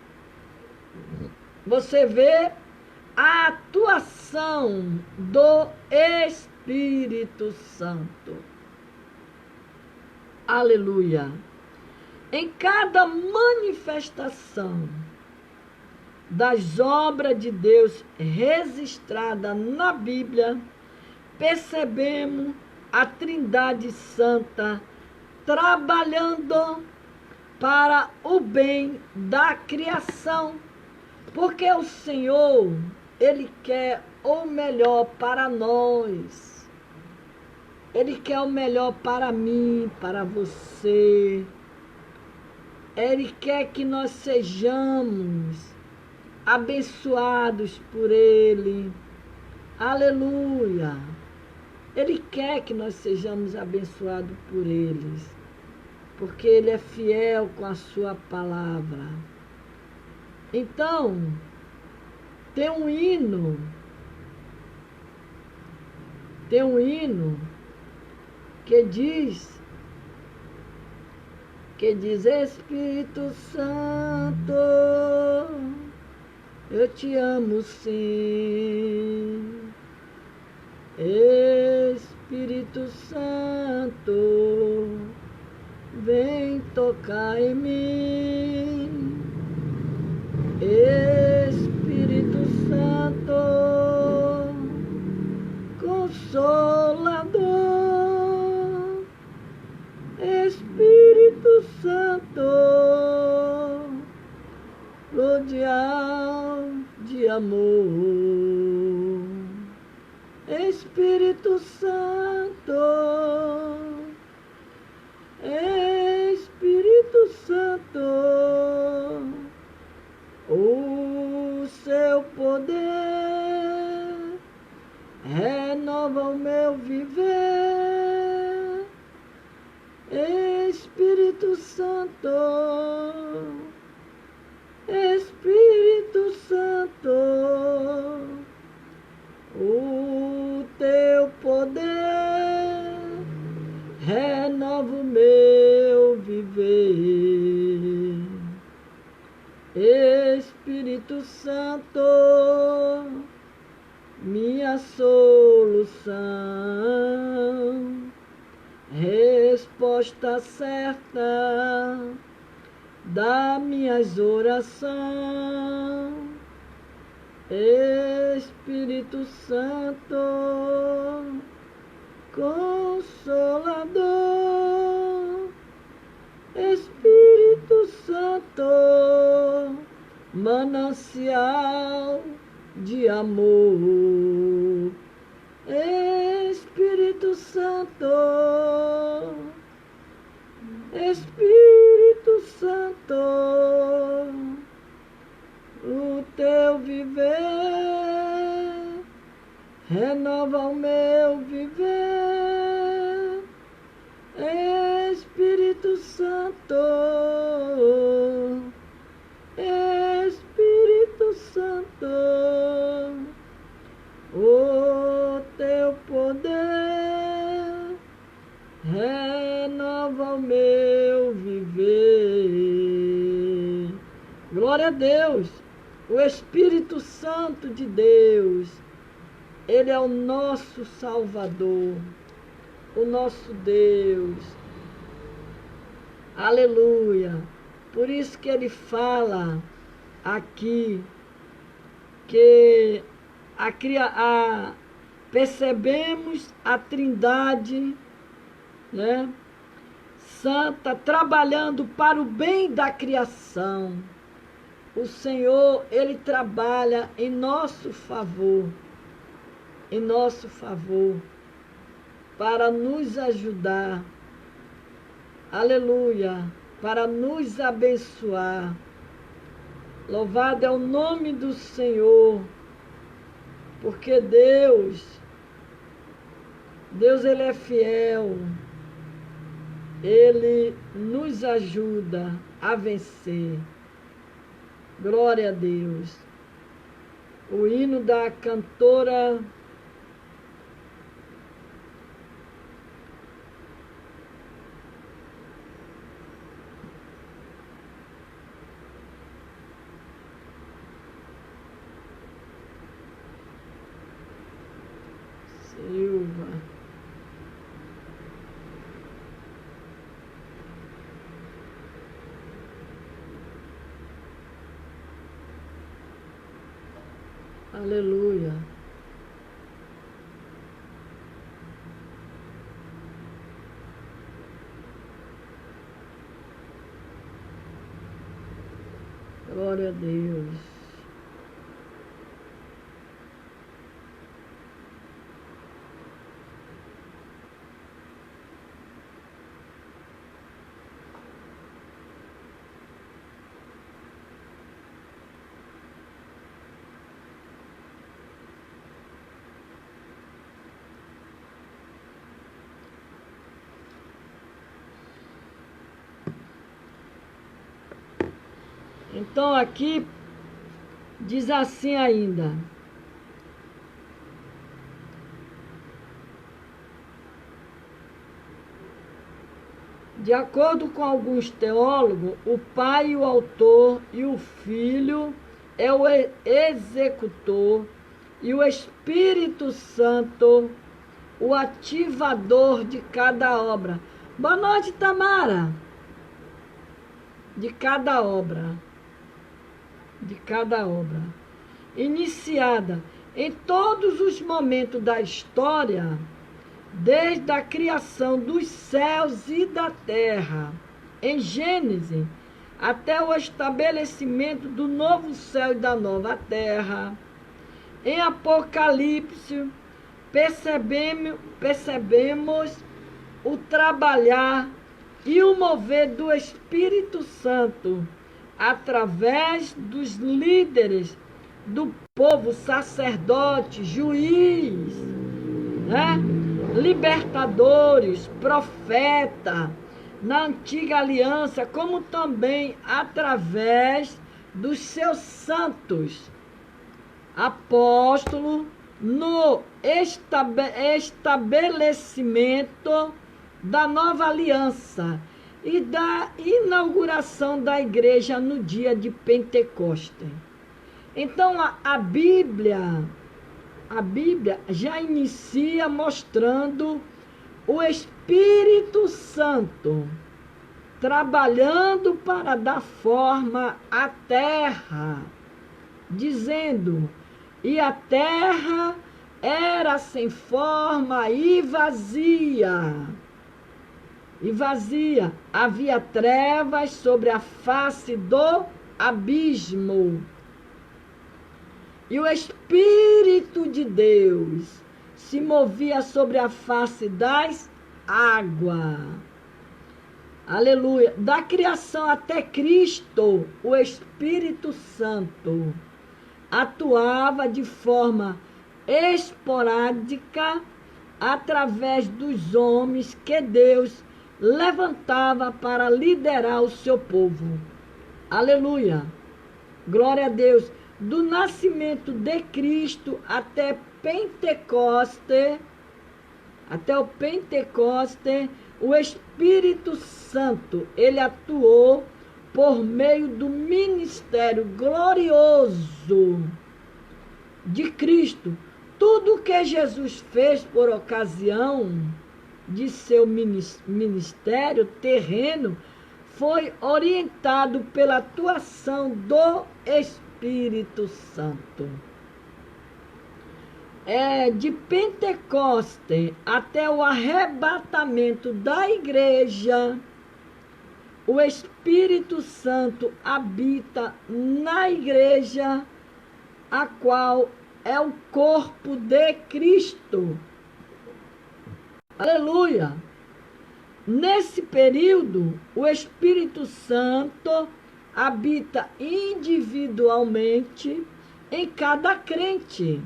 Você vê a atuação do Espírito Santo. Aleluia. Em cada manifestação das obras de Deus registrada na Bíblia, percebemos a Trindade Santa trabalhando para o bem da criação, porque o Senhor, Ele quer o melhor para nós. Ele quer o melhor para mim, para você. Ele quer que nós sejamos abençoados por Ele. Aleluia! Ele quer que nós sejamos abençoados por Ele, porque Ele é fiel com a sua palavra. Então, tem um hino que diz, Espírito Santo, eu te amo sim. Espírito Santo, vem tocar em mim. Espírito Santo, Consolador, Espírito Santo, cordial de amor. Espírito Santo, Espírito Santo, o seu poder renova o meu viver. Espírito Santo, Espírito Santo, o teu poder renova o meu viver. Espírito Santo, minha solução, resposta certa das minhas orações. Espírito Santo, Consolador, Espírito Santo, manancial de amor. Espírito Santo, Espírito Santo, o teu viver renova o meu viver. Espírito Santo, Espírito Santo, o teu poder renova o meu viver. Glória a Deus! O Espírito Santo de Deus, Ele é o nosso Salvador, o nosso Deus. Aleluia! Por isso que Ele fala aqui que percebemos a Trindade, né, Santa trabalhando para o bem da criação. O Senhor, Ele trabalha em nosso favor, para nos ajudar, aleluia, para nos abençoar. Louvado é o nome do Senhor, porque Deus, Ele é fiel, Ele nos ajuda a vencer. Glória a Deus. O hino da cantora Silva. Aleluia. Glória a Deus. Então aqui diz assim ainda. De acordo com alguns teólogos, o Pai, o autor, e o Filho é o executor, e o Espírito Santo, o ativador de cada obra. Boa noite, Tamara. De cada obra. De cada obra. Iniciada em todos os momentos da história, desde a criação dos céus e da terra, em Gênesis, até o estabelecimento do novo céu e da nova terra. Em Apocalipse, percebemos o trabalhar e o mover do Espírito Santo através dos líderes do povo, sacerdote, juiz, né? Libertadores, profeta, na antiga aliança, como também através dos seus santos apóstolos no estabelecimento da nova aliança e da inauguração da igreja no dia de Pentecostes. Então a Bíblia já inicia mostrando o Espírito Santo trabalhando para dar forma à terra, dizendo: e a terra era sem forma e vazia. E vazia, havia trevas sobre a face do abismo. E o Espírito de Deus se movia sobre a face das águas. Aleluia. Da criação até Cristo, o Espírito Santo atuava de forma esporádica através dos homens que Deus levantava para liderar o seu povo. Aleluia. Glória a Deus. Do nascimento de Cristo até o Pentecoste, o Espírito Santo, ele atuou por meio do ministério glorioso de Cristo. Tudo que Jesus fez por ocasião de seu ministério terreno foi orientado pela atuação do Espírito Santo. De Pentecoste até o arrebatamento da igreja, o Espírito Santo habita na igreja, a qual é o corpo de Cristo. Aleluia! Nesse período, o Espírito Santo habita individualmente em cada crente,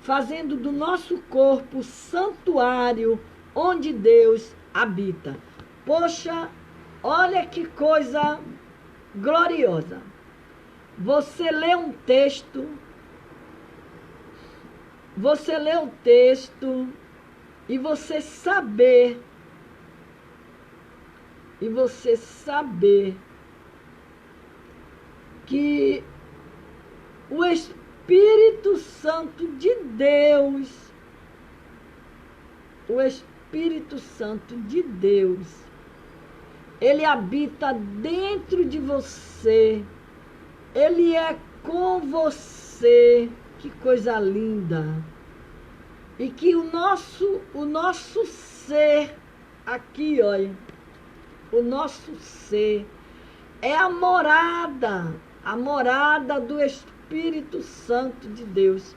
fazendo do nosso corpo santuário onde Deus habita. Poxa, olha que coisa gloriosa. Você lê um texto, e você saber que o Espírito Santo de Deus, ele habita dentro de você, ele é com você, Que coisa linda! E que o nosso ser aqui, olha, o nosso ser é a morada do Espírito Santo de Deus.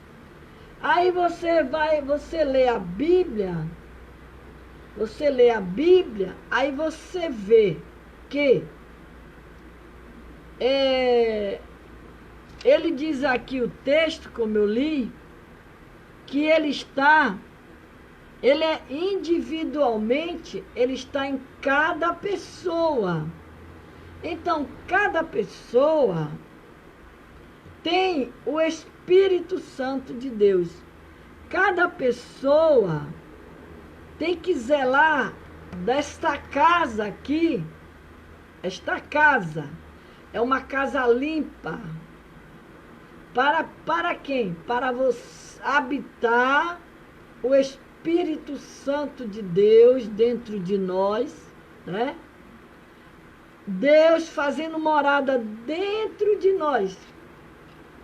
Aí você lê a Bíblia, aí você vê que ele diz aqui o texto, como eu li, que ele é individualmente, ele está em cada pessoa. Então, cada pessoa tem o Espírito Santo de Deus. Cada pessoa tem que zelar desta casa aqui. Esta casa é uma casa limpa. Para quem? Para você habitar o Espírito Santo de Deus dentro de nós, né? Deus fazendo morada dentro de nós.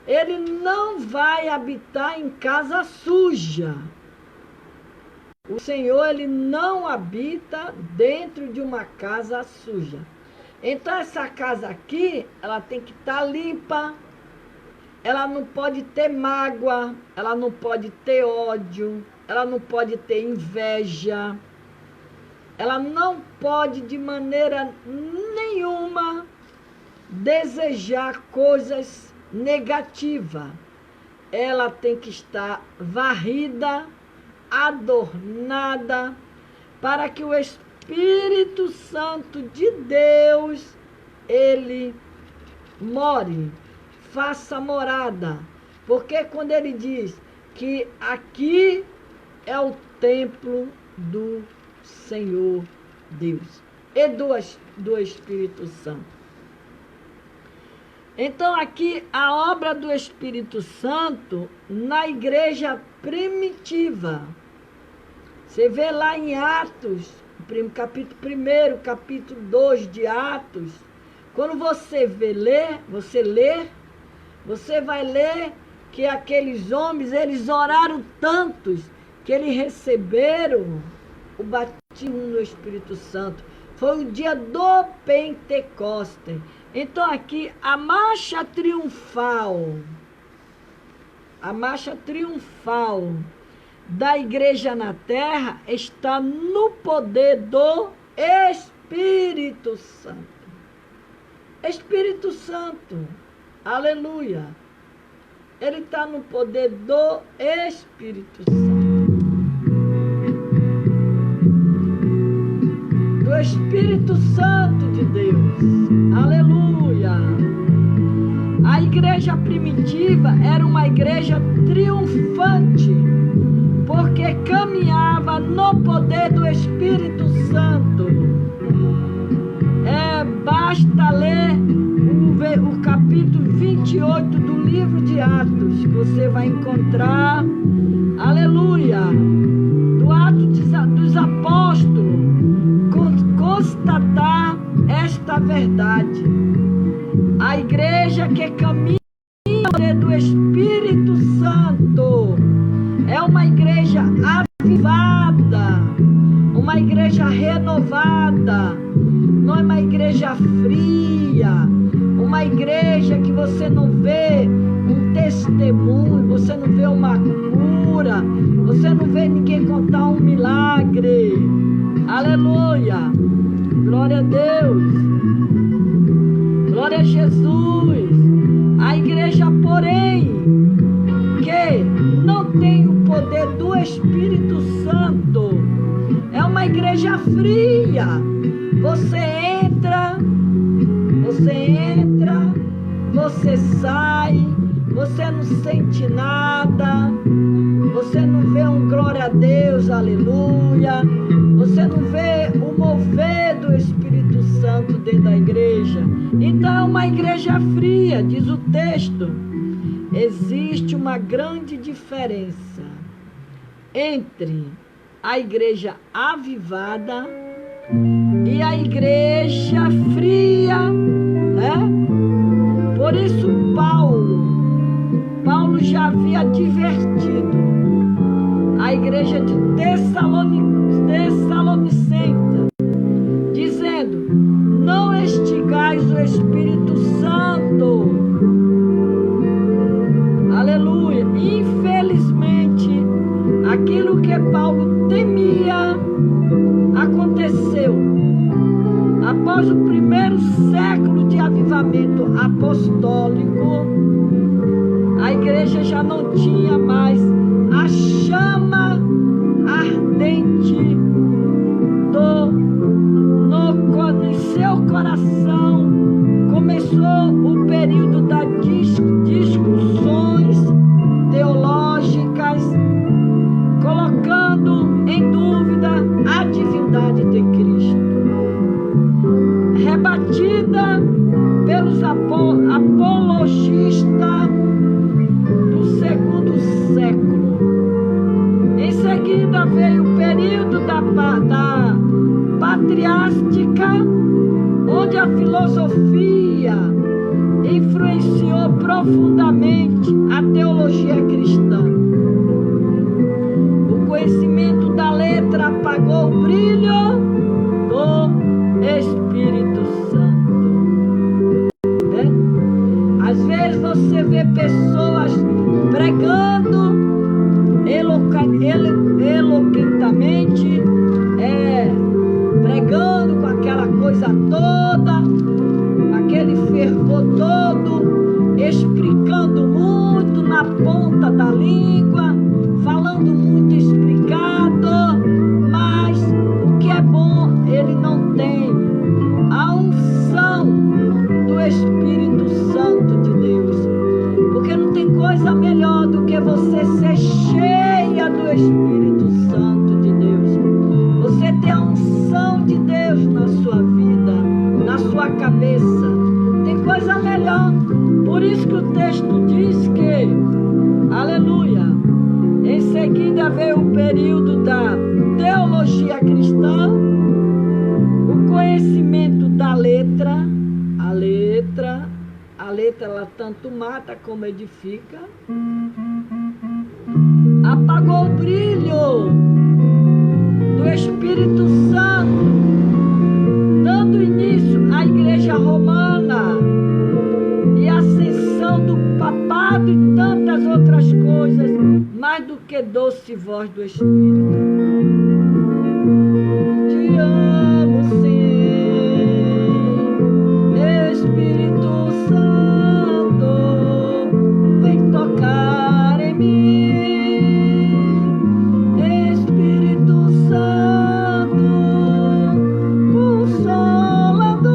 Ele não vai habitar em casa suja. O Senhor, ele não habita dentro de uma casa suja. Então, essa casa aqui, ela tem que estar limpa. Ela não pode ter mágoa, ela não pode ter ódio, ela não pode ter inveja. Ela não pode, de maneira nenhuma, desejar coisas negativas. Ela tem que estar varrida, adornada, para que o Espírito Santo de Deus, ele more, faça morada. Porque quando ele diz que aqui é o templo do Senhor Deus e do Espírito Santo. Então aqui a obra do Espírito Santo na igreja primitiva. Você vê lá em Atos, capítulo 1, capítulo 2 de Atos. Quando você lê, você vai ler que aqueles homens, eles oraram tantos que eles receberam o batismo no Espírito Santo. Foi o dia do Pentecostes. Então aqui a marcha triunfal da igreja na terra está no poder do Espírito Santo. Espírito Santo, aleluia. Ele está no poder do Espírito Santo. Do Espírito Santo de Deus. Aleluia. A igreja primitiva era uma igreja triunfante, porque caminhava no poder do Espírito Santo. Basta ler o capítulo 28 do livro de Atos, que você vai encontrar, aleluia, do Atos dos Apóstolos, constatar esta verdade. A igreja que caminha do Espírito Santo é uma igreja avivada, uma igreja renovada, não é uma igreja fria, uma igreja que você não vê um testemunho, você não vê uma cura, você não vê ninguém contar um milagre. Aleluia! Glória a Deus! Glória a Jesus! A igreja, porém, que não tem o poder do Espírito Santo, é uma igreja fria. Você entra, você sai, você não sente nada, você não vê um glória a Deus, aleluia, você não vê o mover do Espírito Santo dentro da igreja. Então é uma igreja fria, diz o texto. Existe uma grande diferença entre a igreja avivada e a igreja fria, né? Por isso Paulo Paulo já havia advertido a igreja de Tessalonicense, dizendo: não extingais o Espírito Santo. Aleluia. Infelizmente, aquilo que Paulo temia aconteceu. Após o primeiro século de avivamento apostólico, a igreja já não tinha mais a chama ardente no seu coração. Começou o período das discussões teológicas, colocando em dúvida a divindade de Cristo, rebatida pelos apologistas do segundo século. Em seguida veio o período da patriástica, onde a filosofia influenciou profundamente a teologia cristã. O conhecimento da letra apagou o brilho do Espírito Santo. Às vezes você vê pessoas pregando eloquentemente, pregando com aquela coisa toda, com aquele fervor todo, explicando muito na ponta da língua, falando muito explicado, mas o que é bom, ele não tem a unção do Espírito Santo de Deus. Porque não tem coisa melhor do que você ser cheia do Espírito Santo de Deus. Você ter a unção de Deus na sua vida, na sua cabeça. Tem coisa melhor. Por isso que o texto diz que, aleluia, em seguida veio o período da teologia cristã, o conhecimento da letra. A letra ela tanto mata como edifica. Apagou o brilho do Espírito Santo, dando início à igreja romana e a ascensão do papado e tantas outras coisas, mais do que doce voz do Espírito. Te amo, sim, Espírito Santo, vem tocar em mim. Espírito Santo, Consolador.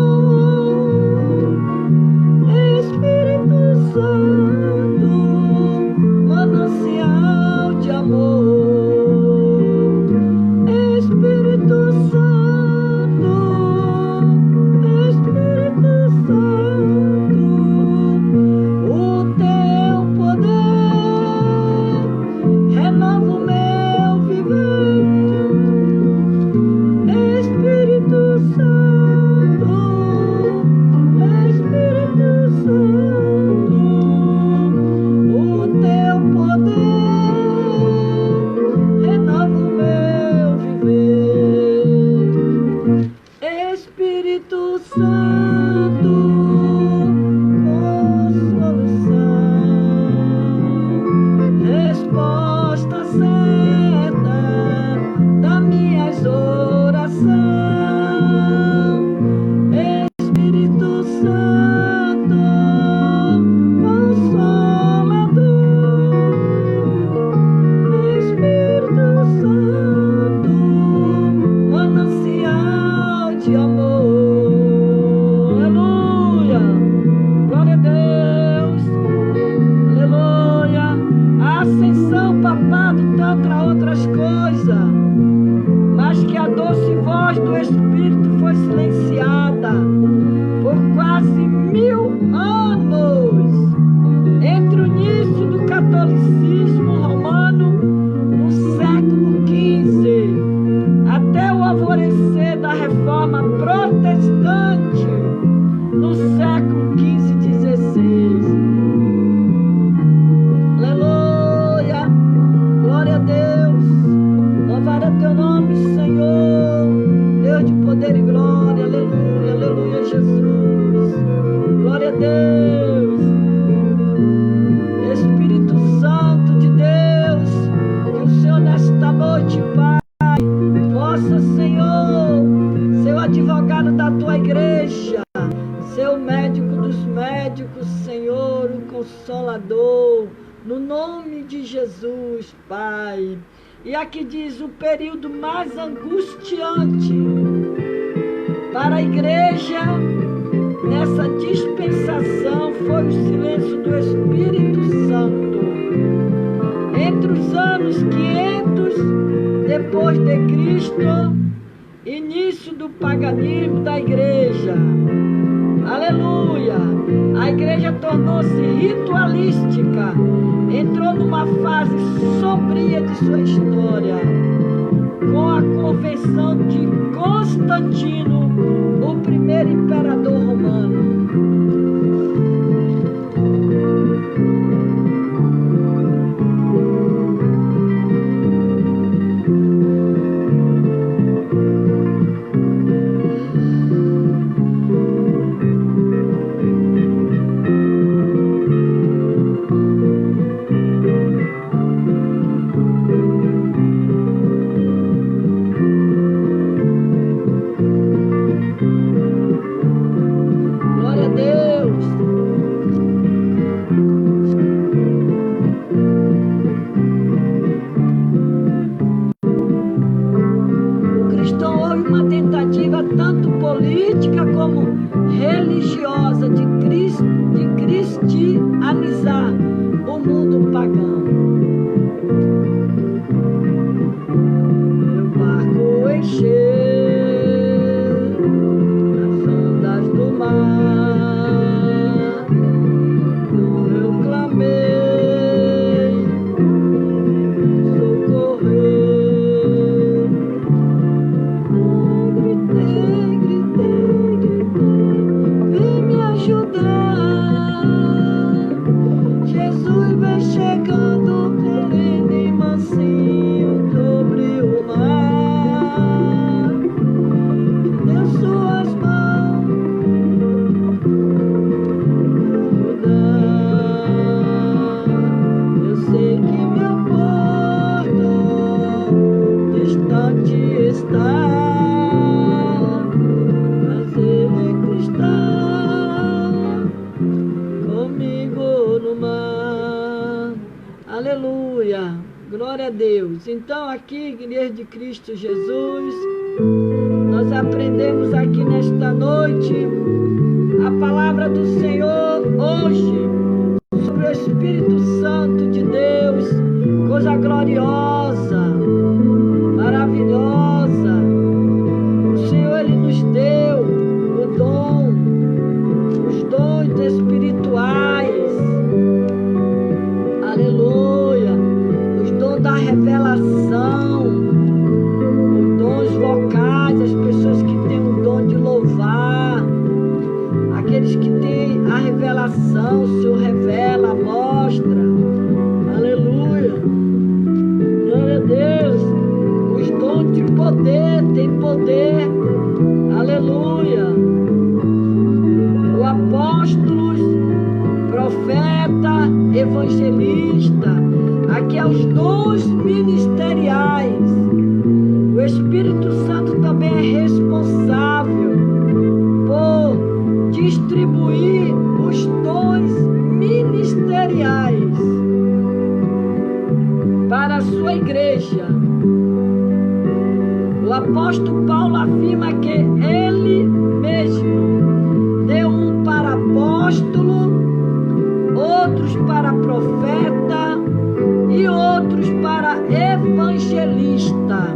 Espírito Santo, manancial de amor. Senhor, o Consolador, no nome de Jesus, Pai. E aqui diz o período mais angustiante para a igreja nessa dispensação foi o silêncio do Espírito Santo. Entre os anos 500 depois de Cristo, início do paganismo da igreja. Aleluia! A igreja tornou-se ritualística, entrou numa fase sombria de sua história, com a convenção de Constantino, o primeiro imperador romano. Tanto política como religiosa de cristianizar o mundo pagão. Meu barco encheu as ondas do mar, então eu clamei, socorrer. Jesus vem chegando, correndo e mansinho sobre o mar. Deu suas mãos ajudar. Eu sei que meu porto distante está, mas Ele está comigo no mar. Aleluia, glória a Deus. Então aqui, Igreja de Cristo Jesus, nós aprendemos aqui nesta noite a palavra do Senhor hoje sobre o Espírito Santo de Deus, coisa gloriosa, maravilhosa. O Senhor, Ele nos deu o dom, os dons espirituais, aleluia, os dons da revelação, os dons vocais, as pessoas que têm o dom de louvar, aqueles que têm a revelação, o Senhor revela, mostra, aleluia, glória a Deus, os dons de poder, tem poder, aleluia, apóstolos, profeta, evangelista, aqui é os dons ministeriais. O Espírito Santo também é responsável por distribuir os dons ministeriais para a sua igreja. O apóstolo Paulo afirma que ele mesmo deu um para apóstolo, outros para profeta e outros para evangelista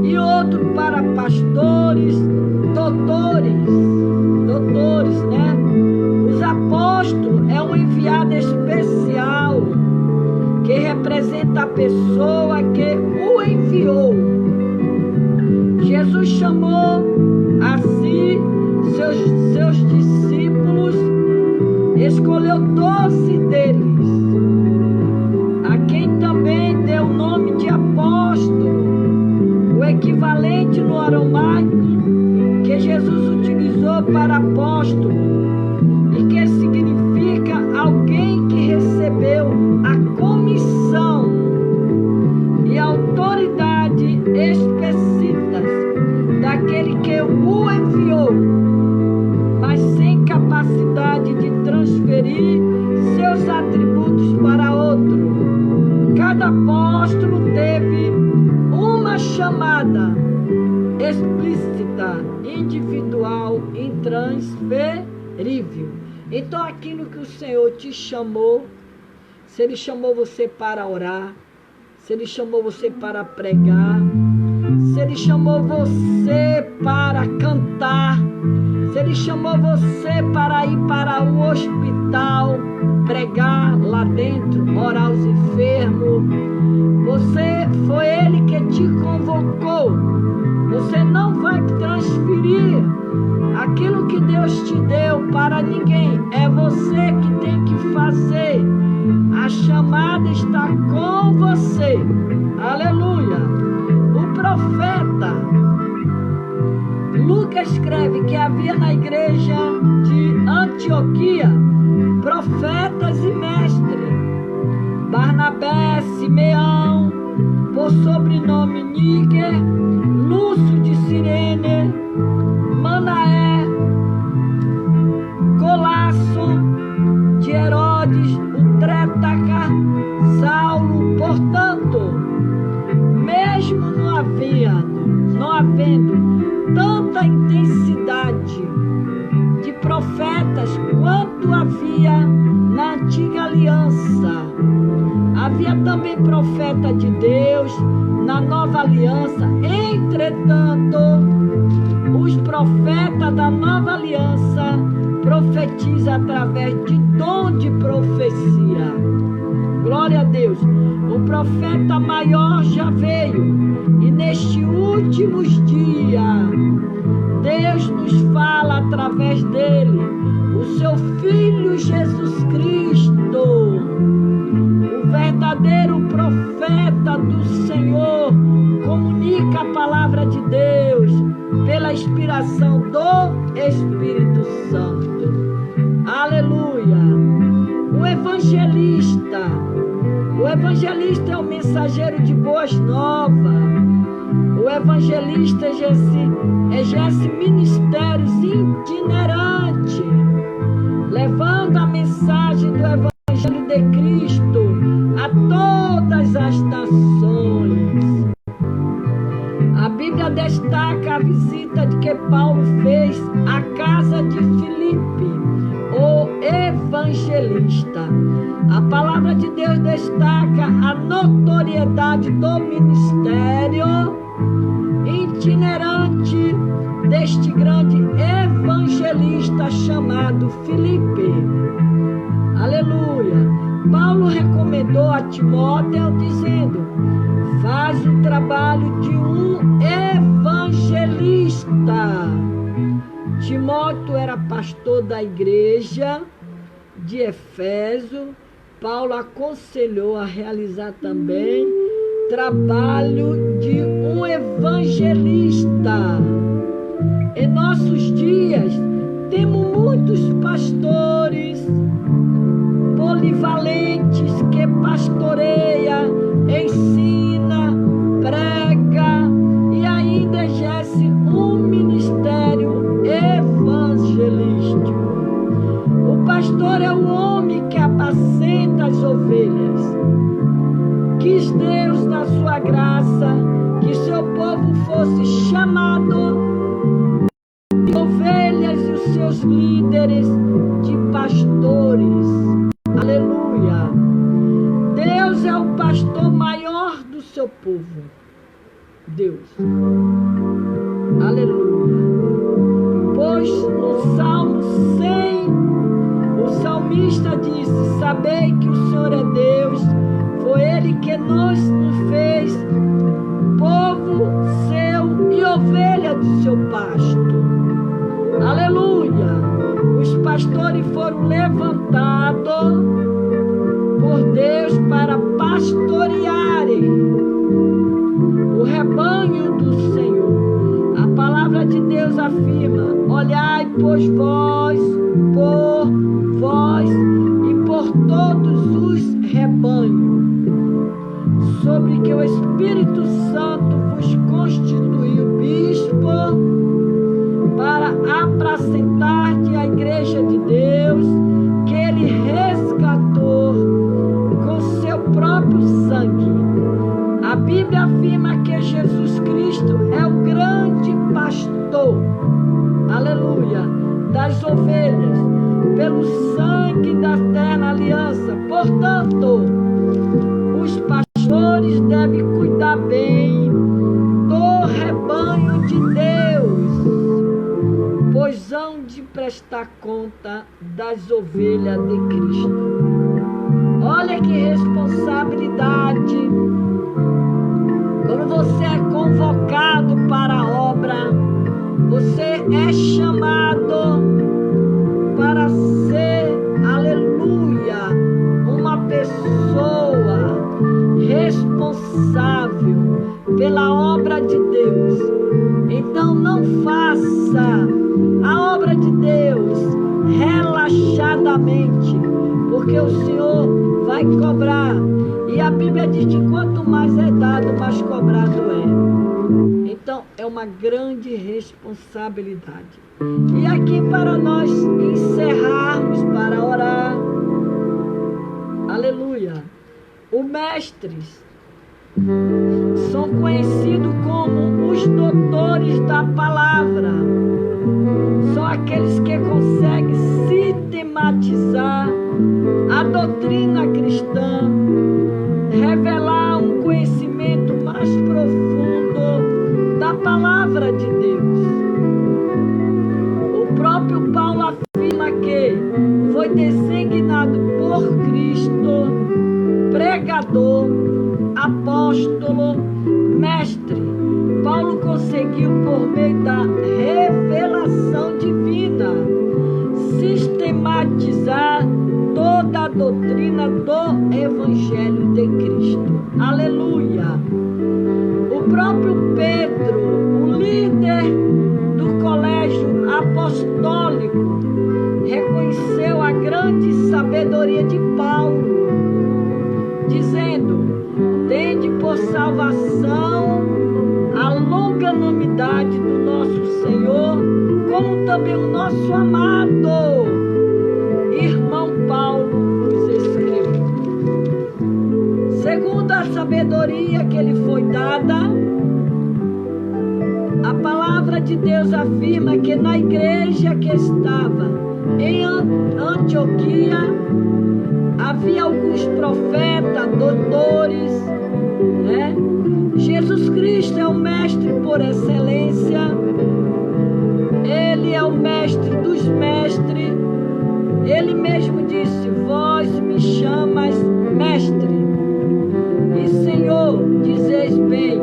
e outro para pastores, doutores, né? Os apóstolos é um enviado especial que representa a pessoa que o enviou. Jesus chamou a si seus discípulos, escolheu 12 deles, a quem também deu o nome de apóstolo, o equivalente no aramaico que Jesus utilizou para apóstolo e que significa alguém que recebeu a comissão e autoridade específicas daquele que o enviou, mas sem capacidade de transferir Então aquilo que o Senhor te chamou, se Ele chamou você para orar, se Ele chamou você para pregar, se Ele chamou você para cantar, se Ele chamou você para ir para o hospital, pregar lá dentro, orar aos enfermos, foi Ele que te convocou. Você não vai transferir aquilo que Deus te deu para ninguém. É você que tem que fazer. A chamada está com você. Aleluia. O profeta Lucas escreve que havia na igreja de Antioquia profetas e mestres. Barnabé, Simeão, por sobrenome Níger, Lúcio de Cirene, Manaé, Colasso de Herodes, o Trétaca, Saulo. Portanto, mesmo não havendo tanta intensidade de profetas quanto havia na antiga aliança, havia também profeta de Deus na nova aliança. Entretanto, os profetas da nova aliança profetizam através de dom de profecia. Glória a Deus. O profeta maior já veio, e nestes últimos dias Deus nos fala através dele, o seu Filho Jesus Cristo, o verdadeiro profeta do Senhor, comunica a palavra de Deus pela inspiração do Espírito Santo. Aleluia. O evangelista é o mensageiro de boas novas. O evangelista exerce ministérios itinerantes, levando a mensagem do Evangelho de Cristo a todas as nações. A Bíblia destaca a visita de que Paulo fez à casa de Filipe, o evangelista. A palavra de Deus destaca a notoriedade do ministério itinerante deste grande evangelista chamado Filipe. Aleluia. Paulo recomendou a Timóteo dizendo: faz o trabalho de um evangelista. Timóteo era pastor da igreja de Éfeso. Paulo aconselhou a realizar também trabalho de um evangelista. Em nossos dias, temos muitos pastores polivalentes que pastoreia, ensina, prega e ainda exerce um ministério evangelístico. O pastor é o homem que apacenta as ovelhas. Quis Deus, na sua graça, que seu povo fosse chamado de ovelhas e os seus líderes de pastores. Aleluia. Deus é o pastor maior do seu povo. Deus. Aleluia. Pois no Salmo 100, o salmista disse: sabei que o Senhor é Deus, foi Ele que nos fez povo seu e ovelha do seu pasto. Aleluia. Os pastores foram levantados por Deus para pastorearem o rebanho do Senhor. A palavra de Deus afirma: olhai, pois vós, por vós e por todos os rebanhos, sobre que o Espírito Santo vos constituiu bispo para apacentar-te a igreja de Deus, que Ele resgatou com seu próprio sangue. A Bíblia afirma que Jesus Cristo é o grande pastor, aleluia, das ovelhas. Pelo segurança. Portanto, os pastores devem cuidar bem do rebanho de Deus, pois hão de prestar conta das ovelhas de Cristo. Olha que responsabilidade. Quando você é convocado para a obra, você é chamado para ser, aleluia, uma pessoa responsável pela obra de Deus. Então não faça a obra de Deus relaxadamente, porque o Senhor vai cobrar. E a Bíblia diz que quanto mais é dado, mais cobrado é. Então é uma grande responsabilidade. E aqui, para nós encerrarmos, para orar, aleluia, os mestres são conhecidos como os doutores da palavra. São aqueles que conseguem sistematizar a doutrina cristã, revelar um conhecimento mais profundo da palavra de Deus. O próprio Paulo afirma que foi designado por Cristo pregador, apóstolo, mestre. Paulo conseguiu, por meio da revelação divina, sistematizar toda a doutrina do Evangelho de Cristo. Aleluia! O próprio Pedro, o líder do colégio apostólico, reconheceu a grande sabedoria de Paulo, dizendo: tende por salvação a longanimidade do nosso Senhor, como também o nosso amado irmão Paulo nos escreveu. Segundo a sabedoria que lhe foi dada, a palavra de Deus afirma que na igreja que estava em Antioquia havia alguns profetas, doutores, né? Jesus Cristo é o mestre por excelência. Ele é o mestre dos mestres. Ele mesmo disse: vós me chamas mestre e Senhor, dizeis bem,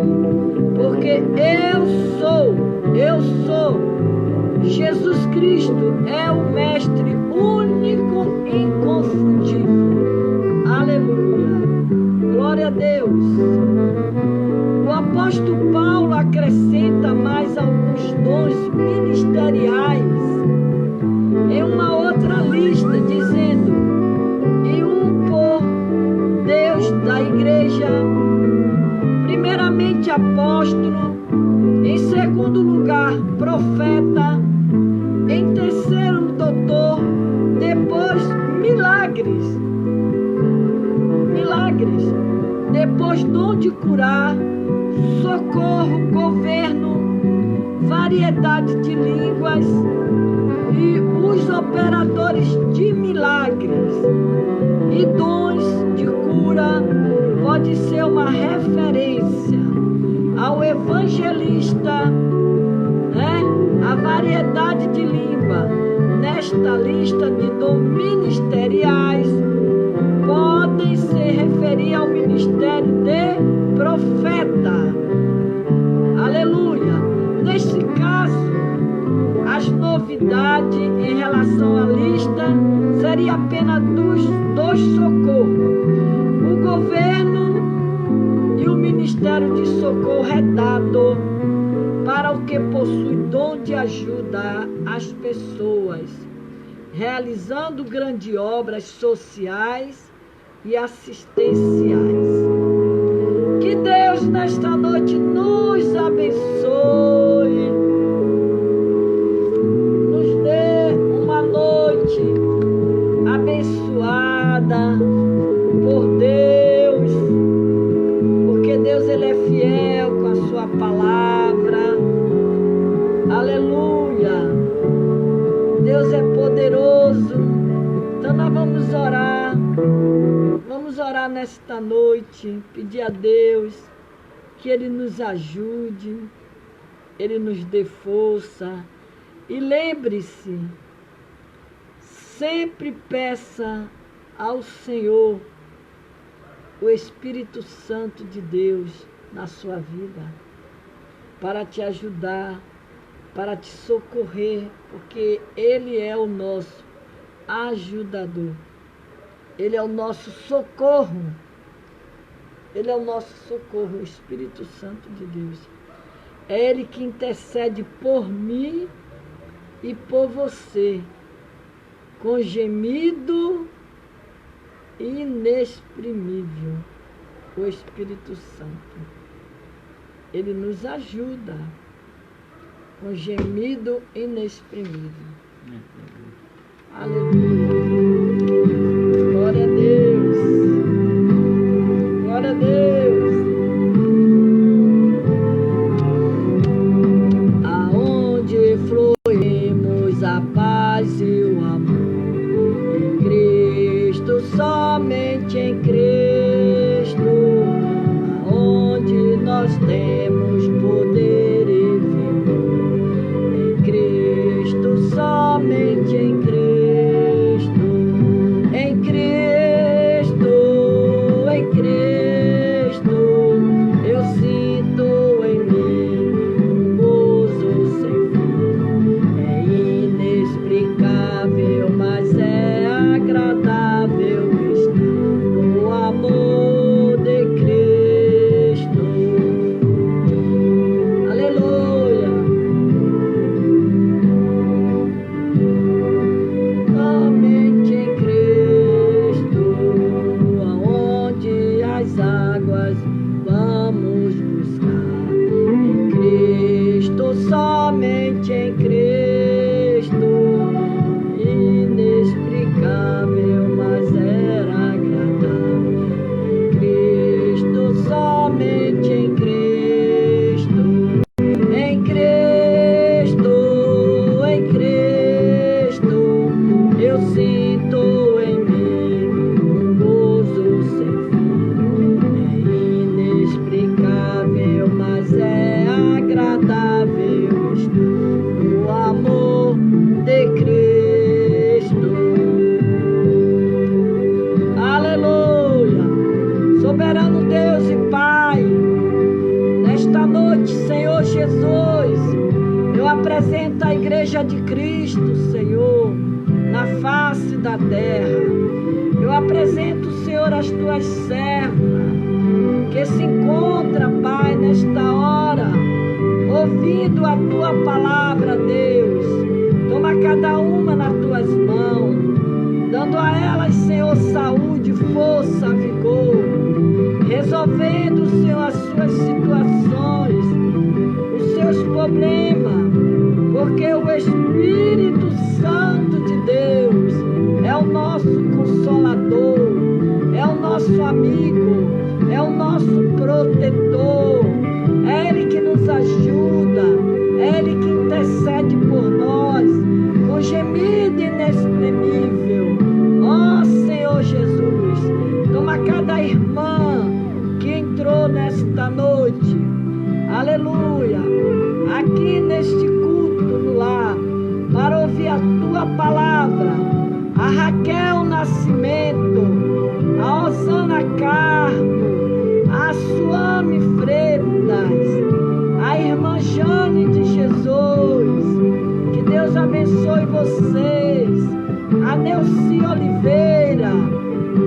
porque eu sou. Jesus Cristo é o mestre único e inconfundível. Aleluia. Glória a Deus. O apóstolo Paulo acrescenta mais alguns dons ministeriais em uma outra lista, dizendo: e um por Deus da igreja, primeiramente apóstolo, em segundo lugar profeta, em terceiro doutor, depois milagres, depois dom de curar, socorro, governo, variedade de línguas e os operadores de milagres e dons de cura. Pode ser uma referência ao evangelista, né? A variedade de língua nesta lista de dons ministeriais podem se referir ao ministério de profeta. Aleluia! Neste caso, as novidades em relação à lista seria apenas dos socorros. O governo e o ministério de socorro é dado para o que possui dom de ajudar as pessoas, realizando grandes obras sociais e assistenciais. Que Deus nesta noite nos abençoe, nos dê uma noite abençoada por Deus, porque Deus ele é fiel com a sua palavra. Aleluia! Deus é poderoso. Então nós vamos orar. orar nesta noite, pedir a Deus que Ele nos ajude, Ele nos dê força. E lembre-se, sempre peça ao Senhor o Espírito Santo de Deus na sua vida, para te ajudar, para te socorrer, porque Ele é o nosso ajudador. Ele é o nosso socorro. Ele é o nosso socorro, o Espírito Santo de Deus. É Ele que intercede por mim e por você, com gemido inexprimível, o Espírito Santo. Ele nos ajuda com gemido inexprimível. Aleluia. Glória a Deus. Glória a Deus. Aonde fluímos a paz e o amor, em Cristo, somente em Cristo, aonde nós temos poder e vigor, em Cristo, somente em Cristo. Apresenta a igreja de Cristo, Senhor, na face da terra. Eu apresento, Senhor, as tuas servas, que se encontra, Pai, nesta hora, ouvindo a tua palavra, Deus. Toma cada uma nas tuas mãos, dando a elas, Senhor, saúde, força, vigor, resolvendo, Senhor, as suas situações, os seus problemas, porque o Espírito Santo de Deus é o nosso consolador, é o nosso amigo, é o nosso protetor, é Ele que nos ajuda, é Ele que intercede por nós, com gemido inexprimível. Ó Senhor Jesus, toma cada irmã que entrou nesta noite, aleluia, aqui neste lá, para ouvir a tua palavra, a Raquel Nascimento, a Osana Carmo, a Suame Freitas, a irmã Jane de Jesus, que Deus abençoe vocês, a Neuci Oliveira,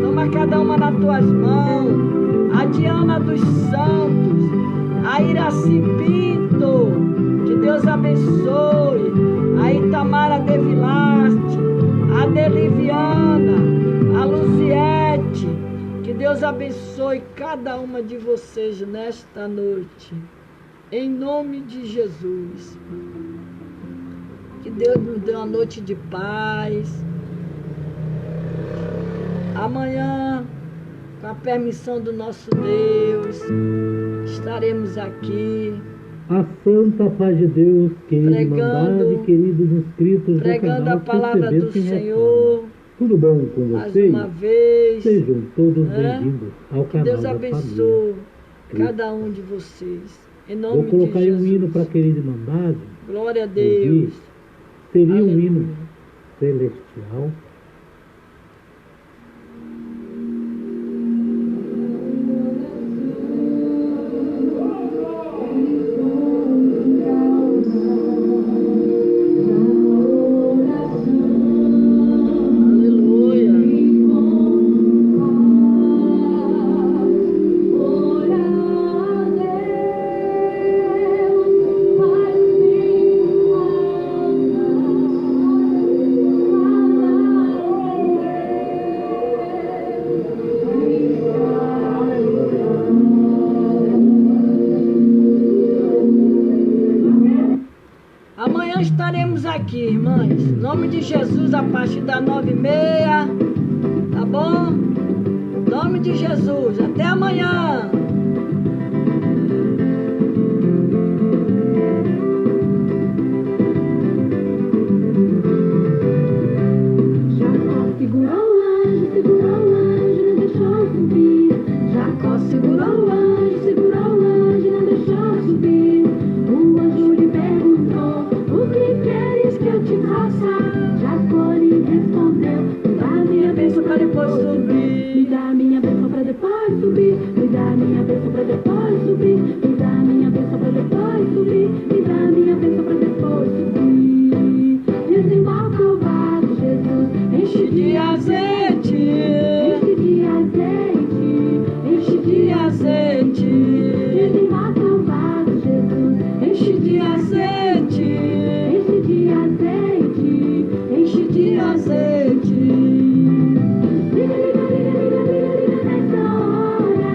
toma cada uma nas tuas mãos, a Diana dos Santos, a Iraci Pinto, que Deus abençoe, a Itamara Devilarte, a Deliviana, a Luziete, que Deus abençoe cada uma de vocês nesta noite, em nome de Jesus. Que Deus nos dê uma noite de paz. Amanhã, com a permissão do nosso Deus, estaremos aqui. A santa paz de Deus, que Irmandade, queridos inscritos do pregando canal a palavra do Senhor, Tudo bom com mais vocês? uma vez. Sejam todos né? bem-vindos ao Que canal Deus da família. abençoe Cristo. cada um de vocês. Em Vou nome de colocar aí um Jesus. hino para a querida Irmandade. Glória a Deus. Seria um Aleluia. hino celestial. Aleluia. Amanhã estaremos aqui, irmãs. Em nome de Jesus, a partir das 9h30. Tá bom? Em nome de Jesus. Até amanhã. Jacó segurou o anjo, não deixou subir. Jacó segurou o anjo, não deixou subir. O anjo lhe perguntou: o que queres que eu te faça? Jacó lhe respondeu: me dá minha bênção para depois subir. Me dá minha bênção para depois subir. Me dá minha bênção para depois subir. Me dá minha bênção para depois subir. Me dá minha bênção para depois subir. Desembarca o barco, Jesus, enche de Azeite. enche de azeite, enche de Azeite. desembarca o barco, Jesus, Enche de azeite. enche de azeite, Enche de azeite. liga, liga, liga, liga, liga, liga nessa hora.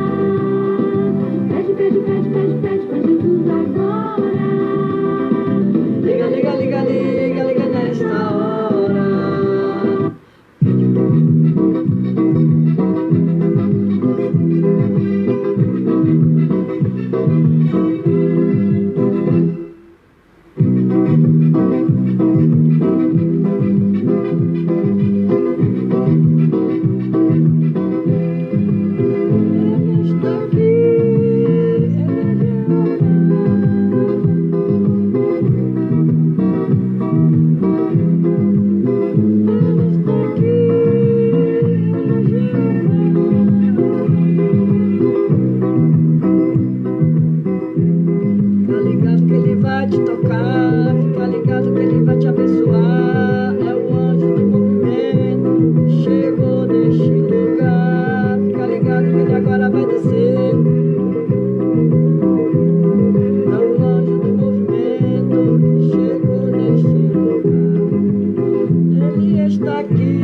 Pede, pede, pede, pede, pede pra Jesus agora. Liga, liga, liga, liga, liga nesta hora. Ele está aqui. Ele está aqui. Fica ligado que ele vai te tocar. Fica ligado que ele vai te abençoar. É o anjo do movimento. Chegou neste lugar. Fica ligado que ele agora vai descer. É o anjo do movimento que chegou neste lugar. Ele está aqui.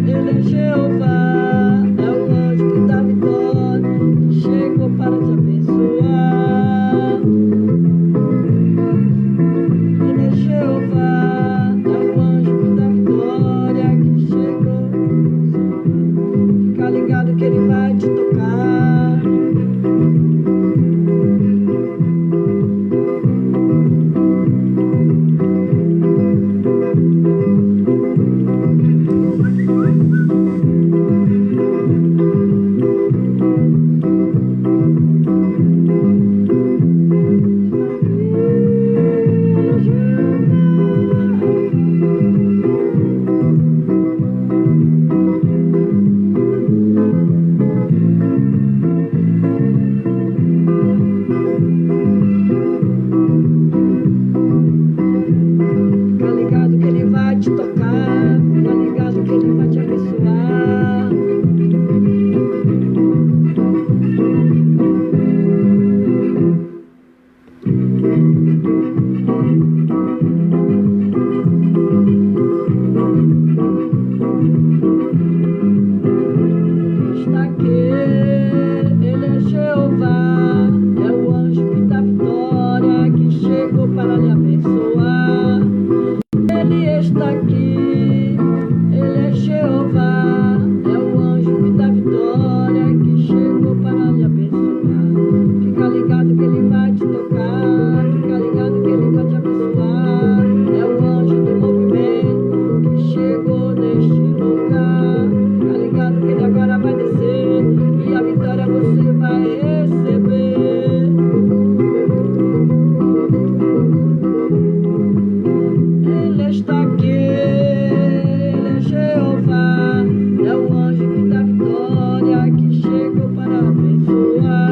Ele é Jeová. É o anjo que dá vitória. Que chegou para te abençoar. Ele é Jeová, é o anjo da vitória que chegou. Fica ligado que ele vai te tocar. Fica ligado que ele vai te tocar. Fica ligado que ele vai te abençoar. Está aqui, ele é Jeová, é o anjo que dá vitória, que chegou para lhe abençoar. Ele está aqui, ele é Jeová, é o anjo que dá vitória, que chegou para lhe abençoar. Fica ligado que ele vai te tocar, fica ligado que ele vai te abençoar. É o anjo do movimento que chegou neste lugar. sua